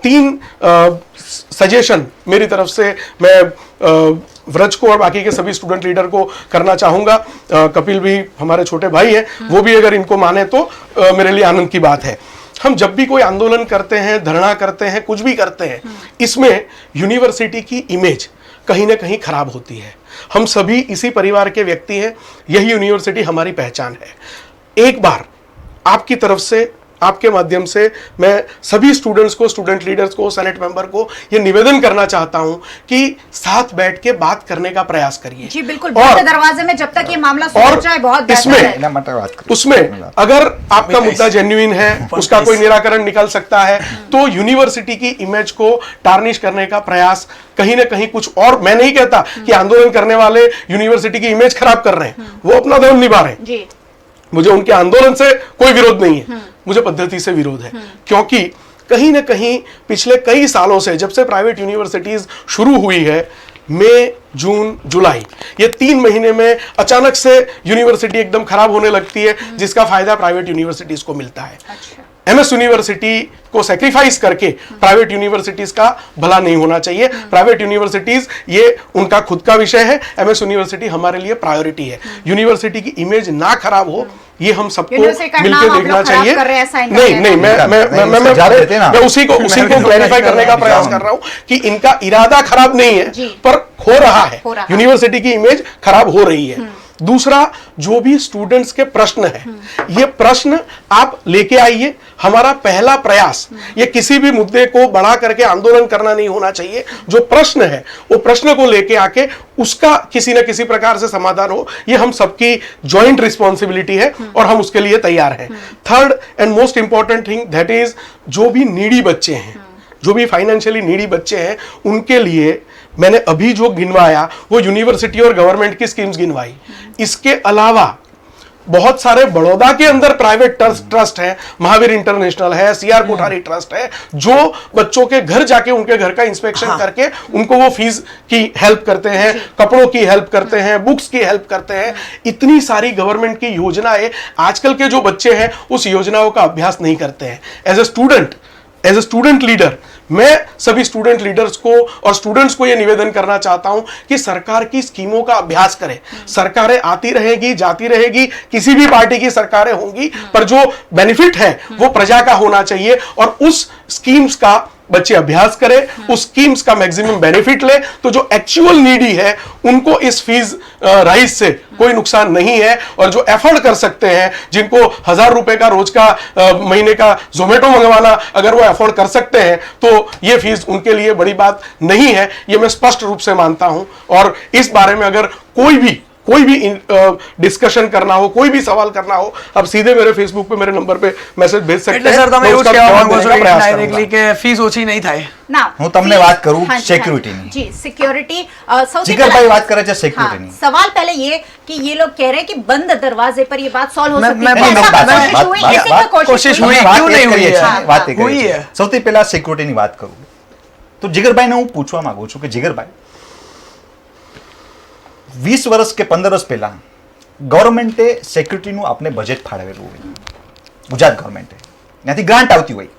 3 सजेशन मेरी तरफ से मैं व्रज को और बाकी के सभी स्टूडेंट लीडर को करना चाहूंगा, कपिल भी हमारे छोटे भाई हैं, वो भी अगर इनको माने तो मेरे लिए आनंद की बात है। हम जब भी कोई आंदोलन करते हैं, धरना करते हैं, कुछ भी करते हैं, इसमें यूनिवर्सिटी की इमेज कहीं ना कहीं खराब होती है। हम सभी इसी परिवार के व्यक्ति हैं, यही यूनिवर्सिटी हमारी पहचान है। एक बार आपकी तरफ से, आपके माध्यम से मैं सभी स्टूडेंट्स को, स्टूडेंट लीडर्स को, सेनेट मेंबर को ये निवेदन करना चाहता हूं कि साथ बैठ के बात करने का प्रयास करिए। जी बिल्कुल, बंद दरवाजे में जब तक ये मामला सुलझ जाए बहुत बेहतर है। उसमें अगर आपका मुद्दा जेन्युइन है, उसका कोई निराकरण निकल सकता है, तो यूनिवर्सिटी की इमेज को टार्निश करने का प्रयास कहीं ना कहीं कुछ और, मैं नहीं कहता कि आंदोलन करने वाले यूनिवर्सिटी की इमेज खराब कर रहे हैं, वो अपना धर्म निभा रहे हैं, मुझे उनके आंदोलन से कोई विरोध नहीं है, मुझे पद्धति से विरोध है। क्योंकि कहीं ना कहीं पिछले कई सालों से, जब से प्राइवेट यूनिवर्सिटीज शुरू हुई है, मई, जून, जुलाई, ये 3 महीने में अचानक से यूनिवर्सिटी एकदम खराब होने लगती है, जिसका फायदा प्राइवेट यूनिवर्सिटीज को मिलता है। एमएस यूनिवर्सिटी को सैक्रिफाइस करके प्राइवेट यूनिवर्सिटीज का भला नहीं होना चाहिए। प्राइवेट यूनिवर्सिटीज ये उनका खुद का विषय है, एमएस यूनिवर्सिटी हमारे लिए प्रायोरिटी है। यूनिवर्सिटी की इमेज ना खराब हो, ये हम सबको मिलकर देखना चाहिए। नहीं, मैं उसी को क्लैरिफाई करने का प्रयास कर रहा हूं कि इनका इरादा खराब नहीं है, पर हो रहा है, यूनिवर्सिटी की इमेज खराब हो रही है। दूसरा, जो भी स्टूडेंट्स के प्रश्न है, ये प्रश्न आप लेके आइए। हमारा पहला प्रयास ये किसी भी मुद्दे को बढ़ा करके आंदोलन करना नहीं होना चाहिए। जो प्रश्न है, वो प्रश्न को लेके आके उसका किसी न किसी प्रकार से समाधान हो, ये हम सबकी जॉइंट रिस्पॉन्सिबिलिटी है और हम उसके लिए तैयार हैं। Third and most important thing that is, जो भी नीडी बच्चे हैं, जो भी फाइनेंशियली नीडी बच्चे हैं, उनके लिए मैंने अभी जो गिनवाया वो यूनिवर्सिटी और गवर्नमेंट की स्कीम्स गिनवाई। इसके अलावा बहुत सारे बड़ौदा के अंदर प्राइवेट ट्रस्ट है, महावीर इंटरनेशनल है, सीआर कोठारी ट्रस्ट है, जो बच्चों के घर जाके उनके घर का इंस्पेक्शन करके उनको वो फीस की हेल्प करते हैं, कपड़ों की हेल्प करते हैं, बुक्स की हेल्प करते हैं। इतनी सारी गवर्नमेंट की योजनाएं, आजकल के जो बच्चे हैं उस योजनाओं का अभ्यास नहीं करते हैं। एज ए स्टूडेंट लीडर मैं सभी स्टूडेंट लीडर्स को और स्टूडेंट्स को यह निवेदन करना चाहता हूं कि सरकार की स्कीमों का अभ्यास करें। सरकारें आती रहेगी, जाती रहेगी, किसी भी पार्टी की सरकारें होंगी, पर जो बेनिफिट है वो प्रजा का होना चाहिए और उस स्कीम्स का बच्चे अभ्यास करें, उस स्कीम्स का मैक्सिमम बेनिफिट ले, तो जो एक्चुअल नीडी है उनको इस फीस राइज से कोई नुकसान नहीं है। और जो एफर्ड कर सकते हैं, जिनको 1000 रुपए का रोज का महीने का जोमेटो मंगवाना अगर वो एफोर्ड कर सकते हैं, तो ये फीस उनके लिए बड़ी बात नहीं है, ये मैं स्पष्ट रूप से मानता हूं। और इस बारे में अगर कोई भी डिस्कशन करना हो, कोई भी सवाल करना हो, आप सीधे मेरे फेसबुक पे मेरे नंबर पे मैसेज भेज सकते हैं। सर તમે એવું કહેવા માંગો છો ડાયરેક્ટલી કે ફીસ ઓછી નહીં થાય ના? હું તમને વાત કરું સિક્યુરિટીની। जी, સિક્યોરિટી જીગરભાઈ વાત કરે છે સિક્યુરિટીની। सवाल पहले ये कि ये लोग कह रहे हैं कि बंद दरवाजे पर ये बात सॉल्व हो सकती है, कोशिश हुई, क्यों नहीं हुई है? વાત કરી છે। સૌથી પહેલા સિક્યુરિટીની વાત કરું તો જીગરભાઈને હું પૂછવા માંગુ છું કે જીગરભાઈ, 20 વર્ષ કે 15 વર્ષ પહેલા ગવર્મેન્ટે સિક્યુરિટીનું આપણે બજેટ ફાળવેલું હોય, ગુજરાત ગવર્મેન્ટે ત્યાંથી ગ્રાન્ટ આવતી હોય।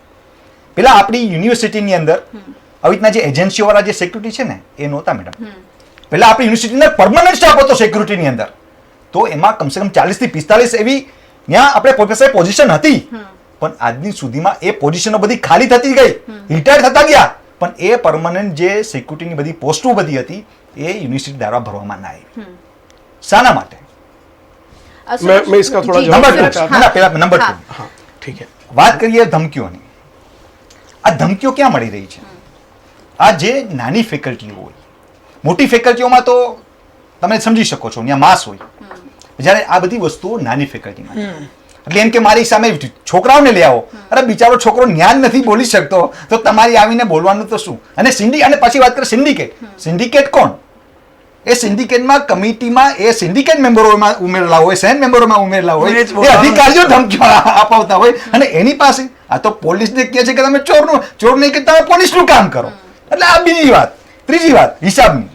પેલા આપણી યુનિવર્સિટીની અંદર આવી રીતના જે એજન્સીઓવાળા જે સિક્યુરિટી છે ને એ નહોતા મેડમ। પહેલા આપણી યુનિવર્સિટીના પરમનન્ટ સ્ટાફ હતો સિક્યુરિટીની અંદર, તો એમાં કમસે કમ 40 થી 45 એવી ત્યાં આપણે પ્રોફેસર પોઝિશન હતી, પણ આજની સુધીમાં એ પોઝિશનો બધી ખાલી થતી ગઈ, રિટાયર થતા ગયા, પણ એ પરમનન્ટ જે સિક્યુરિટીની બધી પોસ્ટો બધી હતી એ यूनिवर्सिटी द्वारा भरवामां ना आई। शाना माटे? मैं इसका थोड़ा नंबर 2 हाँ ठीक है, बात करिए धमकीओनी। आ धमकीओ क्या मળી રહી છે? आ जे नानी फेकल्टीओ होय, मोटी फेकल्टीओमां तो તમે સમજી શકો છો, ત્યાં માસ હોય, જ્યારે આ બધી વસ્તુઓ નાની ફેકલ્ટીમાં છે। એટલે એમ કે મારી સામે છોકરાઓને લઈ આવો, અરે બિચારો છોકરો જ્ઞાન નથી બોલી શકતો, તો તમારી આવીને બોલવાનું તો શું? અને અને પછી વાત કરીએ સિન્ડિકેટ કોણ? એ સિન્ડિકેટમાં કમિટીમાં એ સિન્ડિકેટ મેમ્બરોમાં ઉમેરેલા હોય, સેન મેમ્બરોમાં ઉમેરેલા હોય, એ અધિકારીઓ ધમકીઓ અપાવતા હોય, અને એની પાસે આ તો પોલીસને કહે છે કે તમે ચોર નહીં કે તમે પોલીસનું કામ કરો। એટલે આ બીજી વાત। ત્રીજી વાત હિસાબની,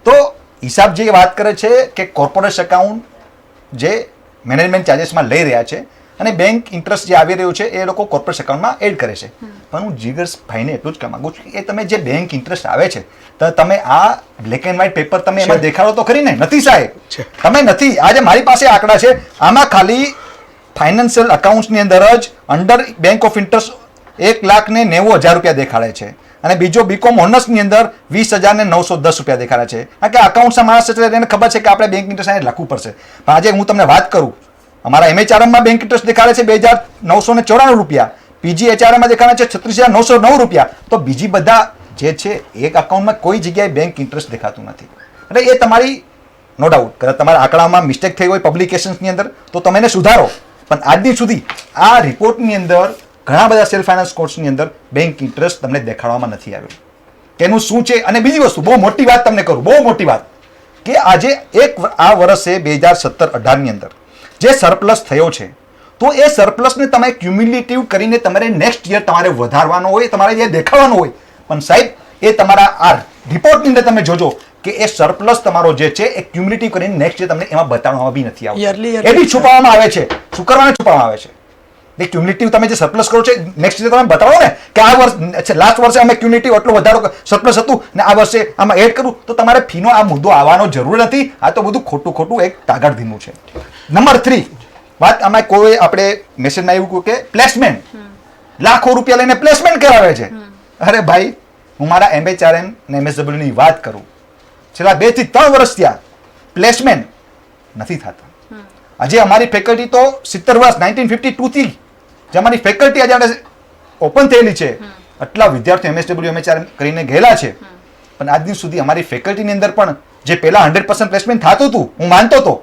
તો હિસાબ જે વાત કરે છે કે કોર્પોરેટ એકાઉન્ટ જે મેનેજમેન્ટ ચાર્जेसમાં લઈ રહ્યા છે, અને બેંક ઇન્ટરેસ્ટ જે આવી રહ્યું છે એ લોકો કોર્પોરેટ એકાઉન્ટમાં એડ કરે છે. પણ હું જીગરભાઈને એટલું જ કહેવા માંગુ છું કે એ તમે જે બેંક ઇન્ટરેસ્ટ આવે છે તો તમે આ બ્લેક એન્ડ વ્હાઇટ પેપર તમે એમાં દેખાડો તો ખરી ને. નથી સાહેબ, તમે નથી. આજે મારી પાસે આંકડા છે, આમાં ખાલી ફાઇનાન્શિયલ અકાઉન્ટ્સની અંદર જ અંડર બેંક ઓફ ઇન્ટરેસ્ટ 1,90,000 રૂપિયા દેખાડે છે અને બીજો બીકોમ ઓનર્સની અંદર 20,910 રૂપિયા દેખાડે છે. કારણ કે અકાઉન્ટ્સના માણસ એટલે એને ખબર છે કે આપણે બેંક ઇન્ટરેસ્ટ લખવું પડશે. પણ આજે હું તમને વાત કરું, અમારા MHRMમાં બેંક ઇન્ટરેસ્ટ દેખાડે છે 2,994 રૂપિયા, PGHRMમાં દેખાડે છે 36,909 રૂપિયા. તો બીજી બધા જે છે એક અકાઉન્ટમાં કોઈ જગ્યાએ બેંક ઇન્ટરેસ્ટ દેખાતું નથી. એટલે એ તમારી નો ડાઉટ કદાચ તમારા આંકડામાં મિસ્ટેક થઈ હોય પબ્લિકેશન્સની અંદર તો તમે એને સુધારો. પણ આજની સુધી આ રિપોર્ટની અંદર ઘણા બધા સેલ્ફ ફાઇનાન્સ કોર્સની અંદર બેંક ઇન્ટરેસ્ટ તમને દેખાડવામાં નથી આવ્યો. તેનું શું છે? અને બીજી વસ્તુ, બહુ મોટી વાત તમને કરું, બહુ મોટી વાત, કે આજે આ વર્ષે 2017-18ની અંદર જે સરપ્લસ થયો છે તો એ સરપ્લસને તમે ક્યુમ્યુલેટિવ કરીને તમારે નેક્સ્ટ યર તમારે વધારવાનો હોય, તમારે જે દેખાડવાનું હોય. પણ સાહેબ એ તમારા આ રિપોર્ટની અંદર તમે જોજો કે એ સરપ્લસ તમારો જે છે એ ક્યુમ્યુલેટિવ કરીને નેક્સ્ટ યર તમને એમાં બતાવવામાં બી નથી આવતું. એ બી છુપાવવામાં આવે છે. શું કરવાને છુપાવવામાં આવે છે? એ ક્યુમ્યુલેટિવ તમે જે સરપ્લસ કરો છો નેક્સ્ટ યર તમે બતાવો ને કે આ વર્ષ લાસ્ટ વર્ષે અમે ક્યુમ્યુલેટિવ આટલો વધારો સરપ્લસ હતું ને આ વર્ષે આમાં એડ કરું, તો તમારે ફીનો આ મુદ્દો આવવાનો જરૂર નથી. આ તો બધું ખોટું એક તાગડધીનું છે. નંબર 3 વાત, આમાં કોઈ આપણે મેસેજમાં એવું કે પ્લેસમેન્ટ, લાખો રૂપિયા લઈને પ્લેસમેન્ટ કરાવે છે. અરે ભાઈ, હું મારા MHRM ને MSW ની વાત કરું, છેલ્લા 2 થી 3 વર્ષ ત્યાં પ્લેસમેન્ટ નથી થતા. આજે અમારી ફેકલ્ટી તો 70 વર્ષ 1952 થી જે અમારી ફેકલ્ટી આજે ઓપન થયેલી છે, આટલા વિદ્યાર્થીઓ MSW MHRM કરીને ગયેલા છે, પણ આજ દિન સુધી અમારી ફેકલ્ટીની અંદર પણ જે પહેલા 100% પ્લેસમેન્ટ થતું હતું હું માનતો હતો,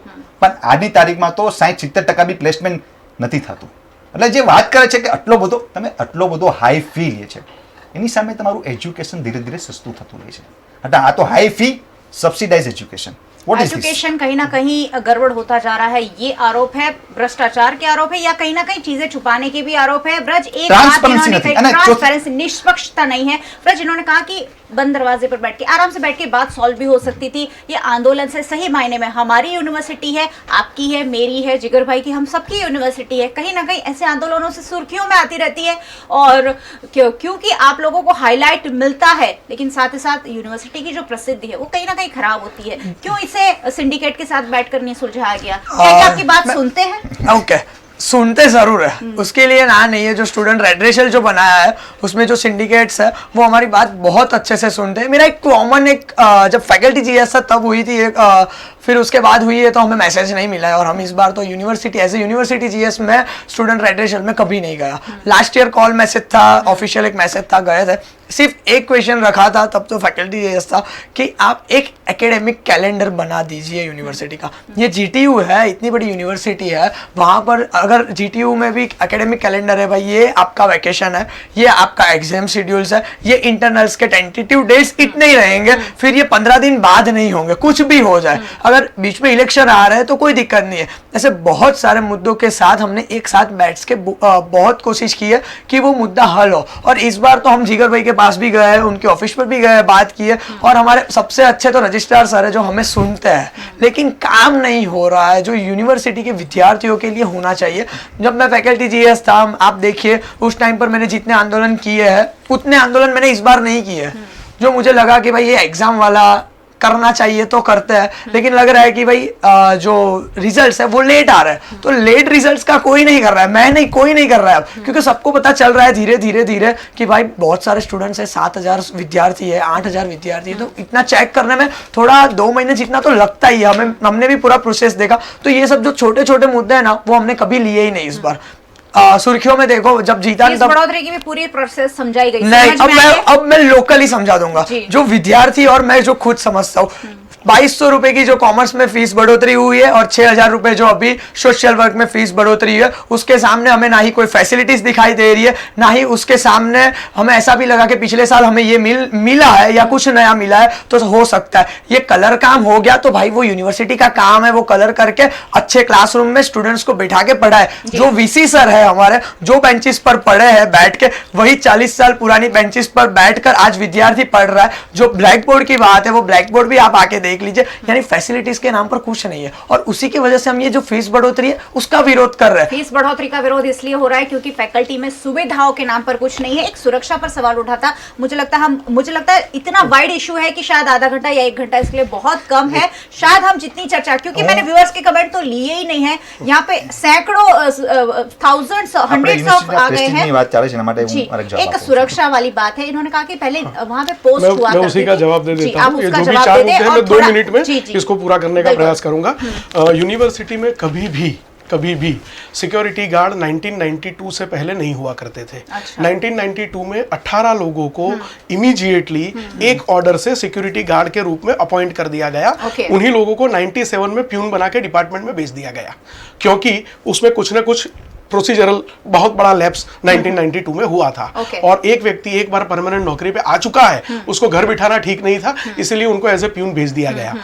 પણ આજની તારીખમાં તો 60-70% બી પ્લેસમેન્ટ નથી થતું. એટલે જે વાત કરે છે કે આટલો બધો હાઈ ફી લે છે, એની સામે તમારું એજ્યુકેશન ધીરે ધીરે સસ્તું થતું રહે છે. એટલે આ તો हाई फी सब्सिडाइज एजुकेशन. एजुकेशन कहीं ना कहीं गड़बड़ होता जा रहा है, ये आरोप है, भ्रष्टाचार के आरोप है या कहीं ना कहीं चीजें छुपाने के भी आरोप है. ब्रज एक बात इन्होंने कही, ट्रांसपेरेंसी, निष्पक्षता नहीं है. ब्रज इन्होंने कहा कि बंद दरवाजे पर बैठ के आराम से बैठ के बात सॉल्व भी हो सकती थी. ये आंदोलन से सही मायने में हमारी यूनिवर्सिटी है, आपकी है, मेरी है, जिगर भाई की, हम सबकी यूनिवर्सिटी है. कहीं ना कहीं ऐसे आंदोलनों से सुर्खियों में आती रहती है और क्योंकि आप लोगों को हाईलाइट मिलता है, लेकिन साथ ही साथ यूनिवर्सिटी की जो प्रसिद्धि है वो कहीं ना कहीं खराब होती है. क्यों इसे सिंडिकेट के साथ बैठकर नहीं सुलझाया गया? क्या आपकी बात सुनते हैं? ओके, सुनते जरूर है, उसके लिए ना नहीं है. जो स्टूडेंट रेडरेशल जो बनाया है उसमें जो सिंडिकेट्स है वो हमारी बात बहुत अच्छे से सुनते हैं. मेरा एक कॉमन जब फैकल्टी जीएस था तब हुई थी फिर उसके बाद हुई है तो हमें मैसेज नहीं मिला है. और हम इस बार तो university as a university GS में स्टूडेंट रेडरेशल में कभी नहीं गया. लास्ट ईयर कॉल मैसेज था, ऑफिशियल एक मैसेज था, गए थे. सिर्फ एक क्वेश्चन रखा था तब तो फैकल्टी जीएस था कि आप एक एकेडमिक कैलेंडर बना दीजिए यूनिवर्सिटी का. ये जीटीयू है, इतनी बड़ी यूनिवर्सिटी है, वहाँ पर अगर जीटीयू में भी एकेडमिक कैलेंडर है, भाई ये आपका वैकेशन है, ये आपका एग्जाम शेड्यूल्स है, ये इंटरनल्स के टेंटेटिव डेज इतने ही रहेंगे, फिर ये 15 दिन बाद नहीं होंगे, कुछ भी हो जाए, अगर बीच में इलेक्शन आ रहा है तो कोई दिक्कत नहीं है. ऐसे बहुत सारे मुद्दों के साथ हमने एक साथ बैठ के बहुत कोशिश की है कि वो मुद्दा हल हो. और इस बार तो हम जिगर भाई के पास भी गए हैं, उनके ऑफिस पर भी गए, बात की है. और हमारे सबसे अच्छे तो रजिस्ट्रार सर है जो हमें सुनते हैं, लेकिन काम नहीं हो रहा है जो यूनिवर्सिटी के विद्यार्थियों के लिए होना चाहिए. जब मैं फैकल्टी जीएस था, आप देखिए उस टाइम पर मैंने जितने आंदोलन किए हैं उतने आंदोलन मैंने इस बार नहीं किए. जो मुझे लगा कि भाई ये एग्जाम वाला करना चाहिए तो करते हैं, लेकिन लग रहा है कि भाई जो रिजल्ट्स है वो लेट आ रहा है, तो लेट रिजल्ट्स का कोई नहीं कर रहा है. मैं नहीं, कोई नहीं कर रहा है, क्योंकि सबको पता चल रहा है धीरे धीरे धीरे कि भाई बहुत सारे स्टूडेंट्स है, 7,000 विद्यार्थी है, 8,000 विद्यार्थी है, तो इतना चेक करने में थोड़ा 2 महीने जितना तो लगता ही है. हमने भी पूरा प्रोसेस देखा, तो ये सब जो छोटे छोटे मुद्दे है ना वो हमने कभी लिए ही नहीं इस बार. सुर्खियों में देखो जब जीता तब बढ़ोतरी की भी पूरी प्रोसेस समझाई गई. नहीं, अब मैं लोकली समझा दूंगा. जो विद्यार्थी और मैं जो खुद समझता हूँ, 2200 रुपए की जो कॉमर्स में फीस बढ़ोतरी हुई है और 6,000 रुपए जो अभी सोशल वर्क में फीस बढ़ोतरी हुई है, उसके सामने हमें ना ही कोई फैसिलिटीज दिखाई दे रही है, ना ही उसके सामने हमें ऐसा भी लगा कि पिछले साल हमें ये मिला है या कुछ नया मिला है. तो हो सकता है ये कलर काम हो गया तो भाई वो यूनिवर्सिटी का काम है, वो कलर करके अच्छे क्लासरूम में स्टूडेंट्स को बैठा के पढ़ाए. जो वीसी सर है है हमारे, जो बेंचेस पर पढ़े हैं बैठ के, वही 40 साल पुरानी बेंचेस पर बैठकर आज विद्यार्थी पढ़ रहा है। जो ब्लैक बोर्ड की बात है, वो ब्लैक बोर्ड भी आप आके देख लीजिए, यानी फैसिलिटीज के नाम पर कुछ नहीं है। और उसी की वजह से हम ये जो फीस बढ़ोतरी है उसका विरोध कर रहे हैं। फीस बढ़ोतरी का विरोध इसलिए हो रहा है क्योंकि फैकल्टी में सुविधाओं के नाम पर कुछ नहीं है। एक सुरक्षा पर सवाल उठा था, मुझे लगता है इतना वाइड इशू है कि शायद आधा घंटा या 1 घंटा इसके लिए बहुत कम है। शायद हम जितनी चर्चा, क्योंकि मैंने व्यूअर्स के कमेंट तो लिए ही नहीं है, यहाँ पे सैकड़ों थाउजेंड्स हंड्रेड्स ऑफ आ गए हैं जी। एक सुरक्षा वाली बात है, इन्होंने कहा कि पहले वहाँ पे पोस्ट हुआ, मैं उसी का जवाब दे देता हूँ। ये जो भी 4 मुद्दे हैं मैं 2 मिनट में इसको पूरा करने का प्रयास करूंगा। यूनिवर्सिटी में कभी भी सिक्योरिटी गार्ड 1992 से पहले नहीं हुआ करते थे। अच्छा। 1992 में 18 लोगों को इमीडिएटली एक ऑर्डर से सिक्योरिटी गार्ड के रूप में अपॉइंट कर दिया गया। उन्हीं लोगों को 97 में प्यून बना के डिपार्टमेंट में भेज दिया गया, क्योंकि उसमें कुछ ना कुछ प्रोसीजरल बहुत बड़ा लैप्स 1992 में हुआ था। और एक व्यक्ति एक बार परमानेंट नौकरी पे आ चुका है, उसको घर बिठाना ठीक नहीं था, इसलिए उनको एज ए प्यून भेज दिया गया।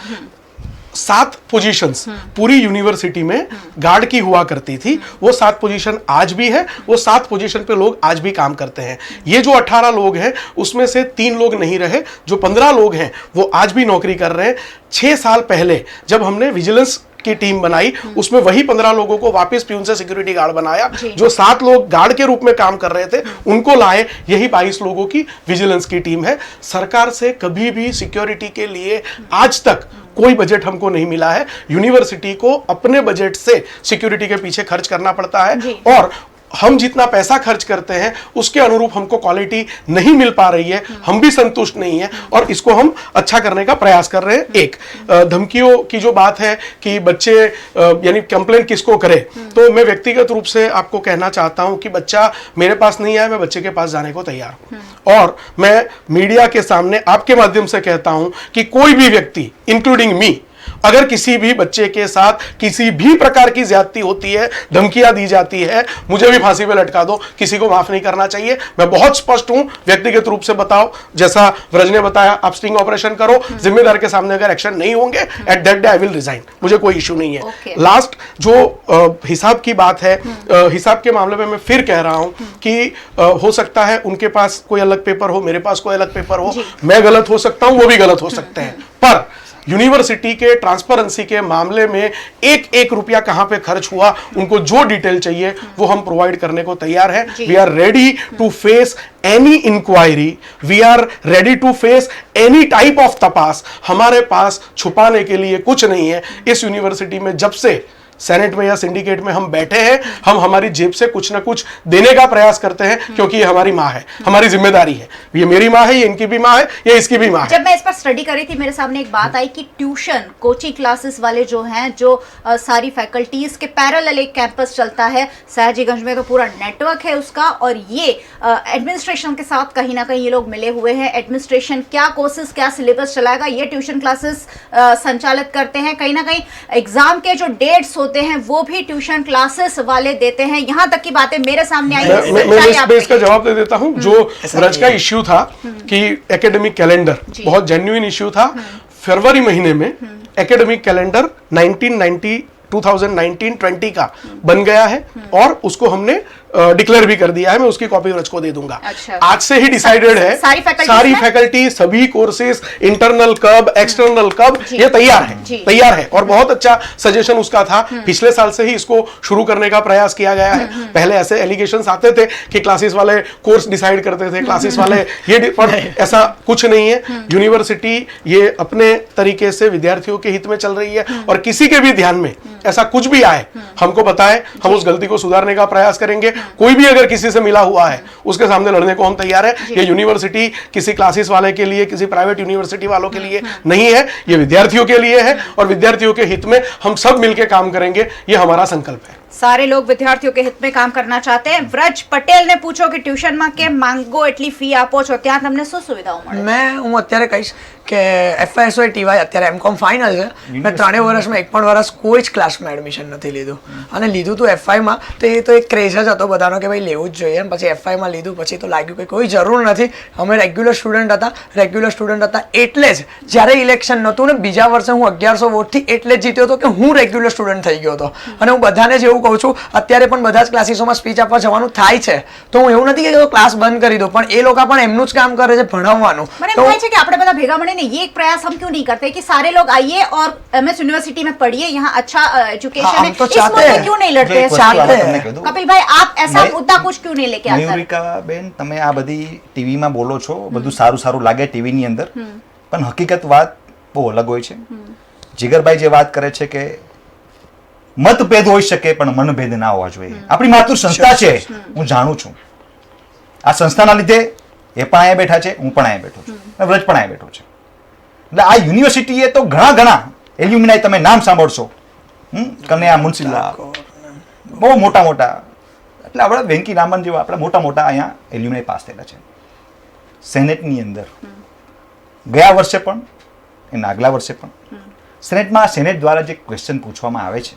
7 पोजीशंस पूरी यूनिवर्सिटी में गार्ड की हुआ करती थी, वो 7 पोजीशन आज भी है, वो 7 पोजीशन पे लोग आज भी काम करते हैं। ये जो 18 लोग हैं उसमें से 3 लोग नहीं रहे, जो 15 लोग हैं वो आज भी नौकरी कर रहे हैं। 6 साल पहले जब हमने विजिलेंस की टीम बनाई, उसमें वही 15 लोगों को वापस प्यून से सिक्योरिटी गार्ड बनाया। जो 7 लोग गार्ड के रूप में काम कर रहे थे उनको लाए, यही 22 लोगों की विजिलेंस की टीम है। सरकार से कभी भी सिक्योरिटी के लिए आज तक कोई बजट हमको नहीं मिला है। यूनिवर्सिटी को अपने बजट से सिक्योरिटी के पीछे खर्च करना पड़ता है, और हम जितना पैसा खर्च करते हैं उसके अनुरूप हमको क्वालिटी नहीं मिल पा रही है, हम भी संतुष्ट नहीं है, और इसको हम अच्छा करने का प्रयास कर रहे हैं। एक धमकियों की जो बात है कि बच्चे यानी कंप्लेन किसको करे, तो मैं व्यक्तिगत रूप से आपको कहना चाहता हूं कि बच्चा मेरे पास नहीं आए, मैं बच्चे के पास जाने को तैयार हूं। और मैं मीडिया के सामने आपके माध्यम से कहता हूं कि कोई भी व्यक्ति इंक्लूडिंग मी, अगर किसी भी बच्चे के साथ किसी भी प्रकार की ज्यादती होती है, धमकियां दी जाती है, मुझे भी फांसी पे लटका दो, किसी को माफ नहीं करना चाहिए। मैं बहुत स्पष्ट हूं, व्यक्तिगत रूप से बताओ, जैसा व्रज ने बताया, आप स्टिंग ऑपरेशन करो, जिम्मेदार के सामने अगर एक्शन नहीं होंगे, at that day I will resign, मुझे कोई इश्यू नहीं है। लास्ट जो हिसाब की बात है, हिसाब के मामले में मैं फिर कह रहा हूं कि हो सकता है उनके पास कोई अलग पेपर हो, मेरे पास कोई अलग पेपर हो, मैं गलत हो सकता हूं, वो भी गलत हो सकते हैं, पर यूनिवर्सिटी के ट्रांसपेरेंसी के मामले में एक रुपया कहां पे खर्च हुआ, उनको जो डिटेल चाहिए वो हम प्रोवाइड करने को तैयार है। We are ready to face any inquiry, we are ready to face any type of तपास। हमारे पास छुपाने के लिए कुछ नहीं है। इस यूनिवर्सिटी में जब से सेनेट में या सिंडिकेट में हम बैठे हैं, हम हमारी जेब से कुछ ना कुछ देने का प्रयास करते हैं, क्योंकि ये हमारी माँ है, हमारी जिम्मेदारी है। ये मेरी माँ है, ये इनकी भी माँ है, ये इसकी भी माँ है। जब मैं इस पर स्टडी कर रही थी, मेरे सामने एक बात आई कि ट्यूशन कोचिंग क्लासेस वाले जो हैं, जो सारी फैकल्टीज के पैरेलल एक कैंपस चलता है सयाजीगंज में, तो पूरा नेटवर्क है उसका, और ये एडमिनिस्ट्रेशन के साथ कहीं ना कहीं ये लोग मिले हुए हैं। एडमिनिस्ट्रेशन क्या कोर्सेज, क्या सिलेबस चलाएगा, ये ट्यूशन क्लासेस संचालित करते हैं। कहीं ना कहीं एग्जाम के जो डेट्स होते हैं वो भी ट्यूशन क्लासेस वाले देते हैं। यहाँ तक की बातें मेरे सामने आई। मैं इसका जवाब दे देता हूँ। जो व्रज का इश्यू था कि एकेडमिक कैलेंडर बहुत जेन्युइन इश्यू था। फरवरी महीने में एकेडमिक कैलेंडर 2019-20 का बन गया है, और उसको हमने डिक्लेयर भी कर दिया है। मैं उसकी कॉपी व्रज को दे दूंगा। अच्छा। आज से ही डिसाइडेड है, सारी फैकल्टी, सभी कोर्सेज, इंटरनल कब, एक्सटर्नल कब, ये तैयार है। और बहुत अच्छा सजेशन उसका था। पिछले साल से ही इसको शुरू करने का प्रयास किया गया है। पहले ऐसे एलिगेशंस आते थे कि क्लासेस वाले कोर्स डिसाइड करते थे, क्लासेस वाले ये, पर ऐसा कुछ नहीं है। यूनिवर्सिटी ये अपने तरीके से विद्यार्थियों के हित में चल रही है, और किसी के भी ध्यान में ऐसा कुछ भी आए हमको बताए, हम उस गलती को सुधारने का प्रयास करेंगे। कोई भी अगर किसी से मिला हुआ है उसके सामने लड़ने को हम तैयार है। ये यूनिवर्सिटी किसी क्लासेस वाले के लिए, किसी प्राइवेट यूनिवर्सिटी वालों के लिए नहीं है, ये विद्यार्थियों के लिए है, और विद्यार्थियों के हित में हम सब मिलकर काम करेंगे, ये हमारा संकल्प है। सारे लोग विद्यार्थियों के हित में काम करना चाहते हैं। व्रज पटेल ने पूछो कि ट्यूशन में के मांगो एटली फी आपो छो, ત્યાં તમને શું સુવિધાઓ મળે? मैं હું અત્યારે કહીશ કે FYSY TY અત્યારે MCOM ફાઇનલ છે, મેં 3 વર્ષમાં એક પણ વર્ષ કોઈ જ ક્લાસમાં એડમિશન નથી લીધું, અને લીધું હતું FYમાં તો એ તો એક ક્રેઝ જ હતો બધાનો કે ભાઈ લેવું જ જોઈએ, અને પછી FYમાં લીધું પછી તો લાગ્યું કે કોઈ જરૂર નથી, અમે રેગ્યુલર સ્ટુડન્ટ હતા એટલે જ જ્યારે ઇલેક્શન નહોતું ને બીજા વર્ષે હું 1100 વોટથી એટલે જ જીત્યો હતો કે હું રેગ્યુલર સ્ટુડન્ટ થઈ ગયો હતો. અને હું બધાને જ એવું કહું છું, અત્યારે પણ બધા જ ક્લાસીસોમાં સ્પીચ આપવા જવાનું થાય છે, તો હું એવું નથી કે ક્લાસ બંધ કરી દઉં, પણ એ લોકો પણ એમનું જ કામ કરે છે ભણાવવાનું. મને એમ થાય છે કે આપણે બધા ભેગા મળીને ये एक प्रयास हम क्यों नहीं करते कि सारे लोग आइए और MS यूनिवर्सिटी में पढ़िए, यहाँ अच्छा एजुकेशन है, तो इस मुद्दे क्यों नहीं लड़ते हैं? चाहते हैं. कपिल भाई, आप ऐसा मुद्दा कुछ क्यों नहीं लेके आते? મયુરિકા બેન, તમે આ બધી ટીવીમાં બોલો છો, બધું સારું લાગે ટીવીની અંદર, પણ હકીકત વાત બહુ અલગ હોય છે. જીગરભાઈ જે વાત કરે છે કે મતભેદ હોઈ શકે પણ મનભેદ ના હોવા જોઈએ. આપણી માતૃ સંસ્થા છે, હું જાણું છું, આ સંસ્થાના લીધે એ પણ અહીંયા બેઠા છે, હું પણ અહીંયા બેઠો છું, અને વ્રજ પણ અહીંયા બેઠો છે. એટલે આ યુનિવર્સિટીએ તો ઘણા એલ્યુમિનાઈ તમે નામ સાંભળશો, કન્યા મુન્સીલા, બહુ મોટા એટલે આપણે વેંકી રામન જેવા આપણે મોટા અહીંયા એલ્યુમિનાઈ પાસ થયેલા છે. સેનેટની અંદર ગયા વર્ષે પણ એના આગલા વર્ષે પણ સેનેટમાં સેનેટ દ્વારા જે ક્વેશ્ચન પૂછવામાં આવે છે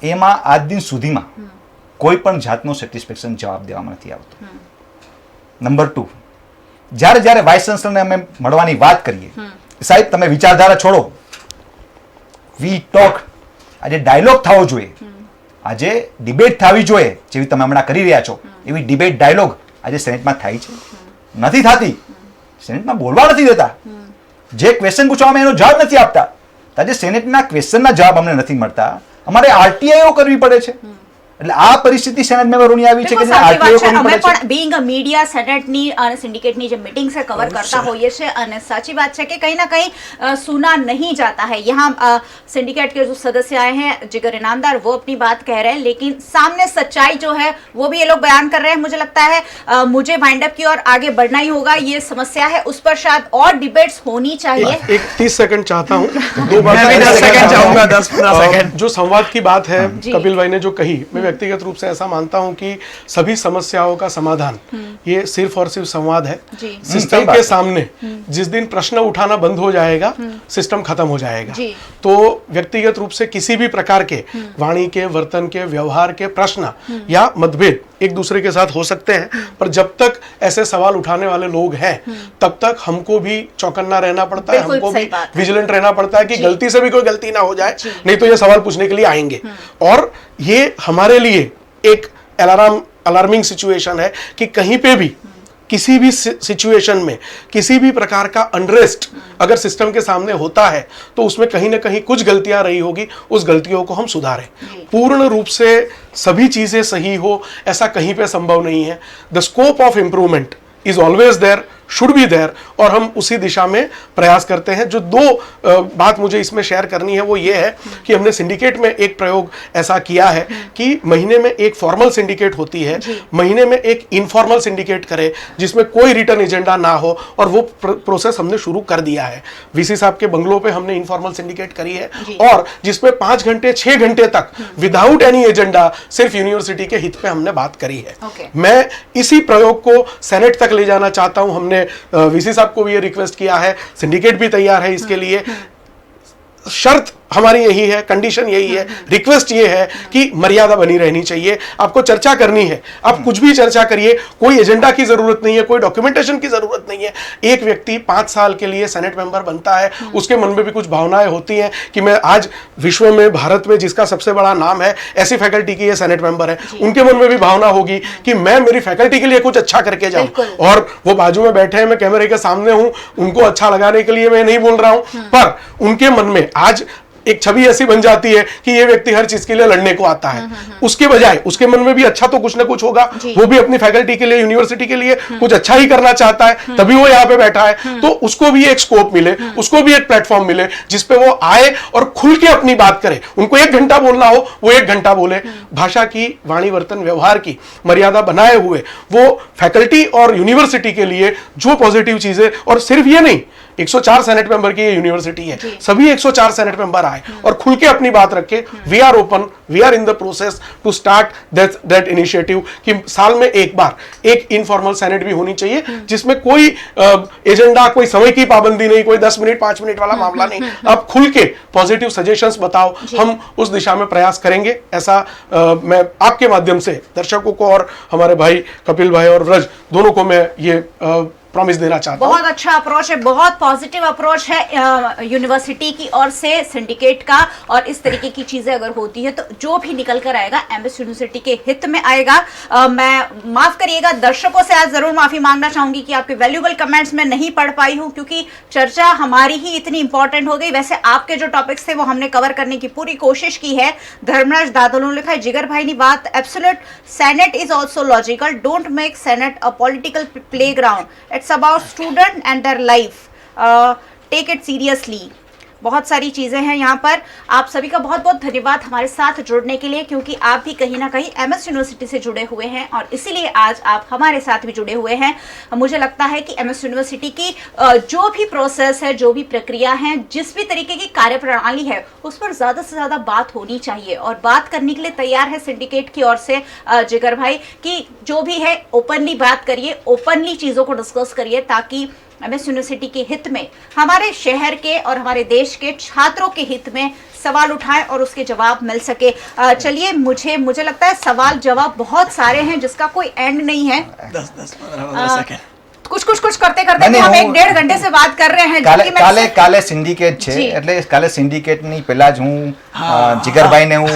એમાં આજ દિન સુધીમાં કોઈ પણ જાતનો સેટિસ્ફેક્શન જવાબ દેવામાં નથી આવતો. નંબર 2, જ્યારે વાઇસ ચાન્સલરને અમે મળવાની વાત કરીએ, સાહેબ તમે વિચારધારા છોડો, વી ટોક, આજે ડાયલોગ થવો જોઈએ, આજે ડિબેટ થવી જોઈએ, જેવી તમે હમણાં કરી રહ્યા છો એવી ડિબેટ ડાયલોગ આજે સેનેટમાં થાય છે? નથી થતી. સેનેટમાં બોલવા નથી દેતા, જે ક્વેશ્ચન પૂછવામાં એનો જવાબ નથી આપતા. આજે સેનેટના ક્વેશ્ચનના જવાબ અમને નથી મળતા, અમારે આરટીઆઈઓ કરવી પડે છે. એટલે આ પરિસ્થિતિ સેનેટ મેમ્બરોની આવી છે કે આરટીઆઈઓ કરવી પડે છે. અમે પણ બીંગ મીડિયા સેનેટની અને સિન્ડિકેટની જે मीटिंग से कवर करता होइए છે, અને સાચી बात છે कि कहीं ना कहीं सुना नहीं जाता है. यहाँ सिंडिकेट के जो सदस्य आए हैं, जिगर इनामदार, वो अपनी बात कह रहे हैं, लेकिन सामने सच्चाई जो है वो भी ये लोग बयान कर रहे हैं. मुझे लगता है मुझे वाइंड अप की ओर आगे बढ़ना ही होगा. ये समस्या है, उस पर शायद और डिबेट्स होनी चाहिए. एक 30 सेकंड चाहता हूँ, 2 बार 10 सेकंड चाहूंगा, 10-15 सेकंड. जो संवाद की बात है कपिल भाई ने जो कही, मैं व्यक्तिगत रूप से ऐसा मानता हूं कि सभी समस्याओं का समाधान ये सिर्फ और सिर्फ संवाद है. सिस्टम के सामने जिस दिन प्रश्न उठाना बंद हो जाएगा, सिस्टम खत्म हो जाएगा. तो व्यक्तिगत रूप से किसी भी प्रकार के वाणी के, वर्तन के, व्यवहार के प्रश्न या मतभेद एक दूसरे के साथ हो सकते हैं, पर जब तक ऐसे सवाल उठाने वाले लोग हैं तब तक हमको भी चौकन्ना रहना पड़ता है, हमको भी विजिलेंट रहना पड़ता है कि गलती से भी कोई गलती ना हो जाए, नहीं तो ये सवाल पूछने के लिए आएंगे. और ये हमारे लिए एक अलार्मिंग सिचुएशन है कि कहीं पे भी किसी भी सिचुएशन में किसी भी प्रकार का अनरेस्ट अगर सिस्टम के सामने होता है तो उसमें कहीं ना कहीं कुछ गलतियां रही होगी, उस गलतियों को हम सुधारें. पूर्ण रूप से सभी चीजें सही हो ऐसा कहीं पे संभव नहीं है. The scope of improvement is always there, should be there, और हम उसी दिशा में प्रयास करते हैं. जो 2 बात मुझे इसमें शेयर करनी है वो ये है कि हमने सिंडिकेट में एक प्रयोग ऐसा किया है कि महीने में एक फॉर्मल सिंडिकेट होती है, महीने में एक इनफॉर्मल सिंडिकेट करे जिसमें कोई रिटर्न एजेंडा ना हो, और वो प्रोसेस हमने शुरू कर दिया है. वीसी साहब के बंगलों पे हमने इनफॉर्मल सिंडिकेट करी है, और जिसमें 5 घंटे 6 घंटे तक विदाउट एनी एजेंडा सिर्फ यूनिवर्सिटी के हित पे हमने बात करी है. मैं इसी प्रयोग को सेनेट तक ले जाना चाहता हूं. हमने वीसी साहब को भी ये रिक्वेस्ट किया है, सिंडिकेट भी तैयार है इसके लिए. शर्त हमारी यही है, कंडीशन यही है, रिक्वेस्ट ये है कि मर्यादा बनी रहनी चाहिए. आपको चर्चा करनी है, आप कुछ भी चर्चा करिए, कोई एजेंडा की जरूरत नहीं है, कोई डॉक्यूमेंटेशन की जरूरत नहीं है. एक व्यक्ति 5 साल के लिए सेनेट मेंबर बनता है, उसके मन में भी कुछ भावनाएं होती हैं कि मैं आज विश्व में, भारत में जिसका सबसे बड़ा नाम है, ऐसी फैकल्टी की ये सेनेट मेंबर है, उनके मन में भी भावना होगी कि मैं मेरी फैकल्टी के लिए कुछ अच्छा करके जाऊं. और वो बाजू में बैठे हैं, मैं कैमरे के सामने हूं, उनको अच्छा लगाने के लिए मैं नहीं बोल रहा हूं, पर उनके मन में आज एक छवि ऐसी बन जाती है कि ये व्यक्ति हर चीज के लिए लड़ने को आता है. उसके बजाय उसके मन में भी अच्छा तो कुछ ना कुछ होगा, वो भी अपनी फैकल्टी के लिए, यूनिवर्सिटी के लिए कुछ अच्छा ही करना चाहता है, तभी वो यहाँ पे बैठा है. तो उसको भी एक स्कोप मिले, उसको भी एक प्लेटफॉर्म मिले जिसपे वो आए और खुल के अपनी बात करे. उनको 1 घंटा बोलना हो वो 1 घंटा बोले. भाषा की, वाणी, वर्तन, व्यवहार की मर्यादा बनाए हुए वो फैकल्टी और यूनिवर्सिटी के लिए जो पॉजिटिव चीजें, और सिर्फ ये नहीं, 104 सेनेट मेंबर की ये यूनिवर्सिटी है, सभी 104 सेनेट मेंबर आए और खुल के अपनी बात रखे। We are open, we are in the process to start that initiative कि साल में एक बार एक इनफॉर्मल सेनेट भी होनी चाहिए, जिसमें कोई एजेंडा, कोई समय की पाबंदी नहीं, कोई 10 मिनट 5 मिनट वाला मामला नहीं। आप खुल के पॉजिटिव सजेशंस बताओ, हम उस दिशा में प्रयास करेंगे। ऐसा मैं आपके माध्यम से दर्शकों को और हमारे भाई कपिल भाई और व्रज दोनों को मैं ये प्रॉमिस देना चाहता हूं। बहुत अच्छा अप्रोच है, बहुत पॉजिटिव अप्रोच है यूनिवर्सिटी की ओर से, सिंडिकेट का। और इस तरीके की चीजें अगर होती है तो जो भी निकल कर आएगा एमएस यूनिवर्सिटी के हित में आएगा। मैं माफ करिएगा, दर्शकों से आज जरूर माफी मांगना चाहूंगी कि आपके वैल्यूएबल कमेंट्स में नहीं पढ़ पाई हूं, क्योंकि चर्चा हमारी ही इतनी इंपॉर्टेंट हो गई। वैसे आपके जो टॉपिक्स थे वो हमने कवर करने की पूरी कोशिश की है। धर्मराज दादोल ने लिखा है, जिगर भाई ने बात absolute, senate is also logical, don't make senate a political playground, it's about student and their life, take it seriously. बहुत सारी चीजें हैं यहाँ पर। आप सभी का बहुत बहुत धन्यवाद हमारे साथ जुड़ने के लिए, क्योंकि आप भी कहीं ना कहीं एमएस यूनिवर्सिटी से जुड़े हुए हैं और इसीलिए आज आप हमारे साथ भी जुड़े हुए हैं। मुझे लगता है कि एमएस यूनिवर्सिटी की जो भी प्रोसेस है, जो भी प्रक्रिया है, जिस भी तरीके की कार्यप्रणाली है, उस पर ज्यादा से ज्यादा बात होनी चाहिए। और बात करने के लिए तैयार है सिंडिकेट की ओर से जिगर भाई कि जो भी है ओपनली बात करिए, ओपनली चीजों को डिस्कस करिए, ताकि एमएस यूनिवर्सिटी के हित में, हमारे शहर के और हमारे देश के छात्रों के हित में सवाल उठाएं और उसके जवाब मिल सके। चलिए, मुझे लगता है सवाल जवाब बहुत सारे हैं जिसका कोई एंड नहीं है। 10-15 सेकंड कुछ करते करते हम 1.5 घंटे से बात कर रहे हैं। કાલે સિન્ડિકેટ છે, એટલે કાલે સિન્ડિકેટની પહેલા જ હું જીગરભાઈને હું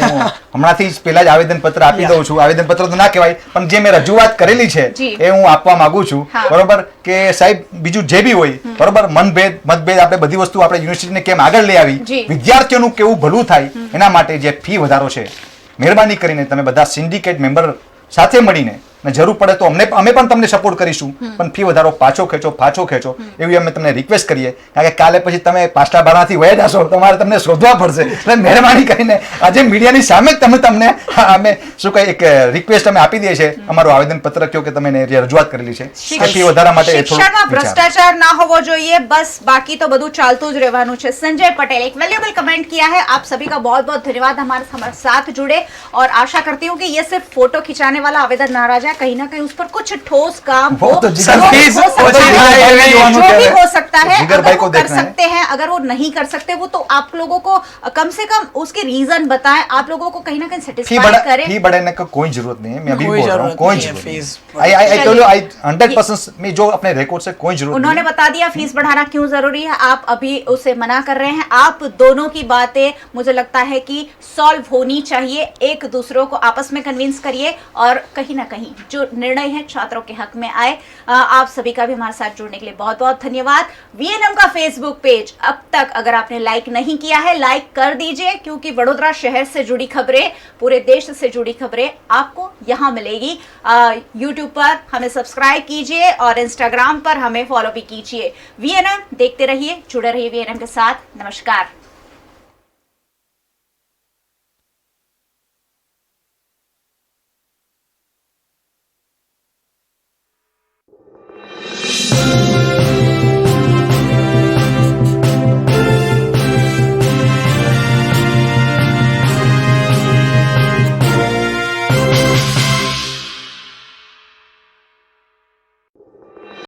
હમણાંથી જ પહેલા જ આવેદનપત્ર આપી દઉં છું। આવેદનપત્ર તો ના કહેવાય, પણ જે મેં રજૂઆત કરેલી છે એ હું આપવા માંગુ છું, બરોબર? કે સાહેબ, બીજું જે બી હોય, બરોબર, મતભેદ આપણે બધી વસ્તુ આપણે યુનિવર્સિટીને કેમ આગળ લઈ આવી, વિદ્યાર્થીઓનું કેવું ભલું થાય એના માટે જે ફી વધારો છે, મહેરબાની કરીને તમે બધા સિન્ડિકેટ મેમ્બર સાથે મળીને જરૂર પડે તો અમે પણ તમને સપોર્ટ કરીશું, પણ ફી વધારો પાછો ખેંચો એવી અમે તમને રિક્વેસ્ટ કરીએ, કારણ કે કાલે પછી તમે પાછલા બારણાથી વયા જશો, તમારે તમને શોધવા પડશે। એટલે મહેરબાની કરીને આજે મીડિયાની સામે જ તમને અમે શું કહે એક રિક્વેસ્ટ અમે આપી દઈએ છીએ, અમારું આવેદનપત્ર કયો કે તમે રજૂઆત કરેલી છે ફી વધારા માટે। શિક્ષણમાં ભ્રષ્ટાચાર ના હોવો જોઈએ, બસ, બાકી તો બધું ચાલતું જ રહેવાનું છે। संजय पटेल एक वैल्यूएबल कमेंट किया है, आप सभी का बहुत बहुत धन्यवाद हमारे साथ जुड़े, और आशा करती हूँ कि ये सिर्फ फोटो खिंचाने वाला आवेदन ना रह जाए, कहीं ना कहीं उस पर कुछ ठोस काम हो, जो भी हो सकता है, अगर वो कर सकते हैं, अगर वो नहीं कर सकते वो तो आप लोगों को कम से कम उसके रीजन बताएं, आप लोगों को कहीं ना कहीं सेटिस्फाई करें। फी बढ़ाने का कोई जरूरत नहीं है, मैं अभी बोल रहा हूं, कोई जरूरत नहीं। आई टेल यू, आई 100% में जो अपने रिकॉर्ड से कोई जरूरत नहीं। उन्होंने बता दिया फीस बढ़ाना क्यों जरूरी है, आप अभी उसे मना कर रहे हैं। आप दोनों की बातें मुझे लगता है कि सॉल्व होनी चाहिए, एक दूसरों को आपस में कन्विंस करिए और कहीं ना कहीं जो निर्णय है छात्रों के हक में आए। आप सभी का भी हमारे साथ जुड़ने के लिए बहुत बहुत धन्यवाद। वीएनएम का फेसबुक पेज अब तक अगर आपने लाइक नहीं किया है, लाइक कर दीजिए, क्योंकि वडोदरा शहर से जुड़ी खबरें, पूरे देश से जुड़ी खबरें आपको यहाँ मिलेगी। यूट्यूब पर हमें सब्सक्राइब कीजिए और इंस्टाग्राम पर हमें फॉलो भी कीजिए। वीएनएम देखते रहिए, जुड़े रहिए वीएनएम के साथ। नमस्कार।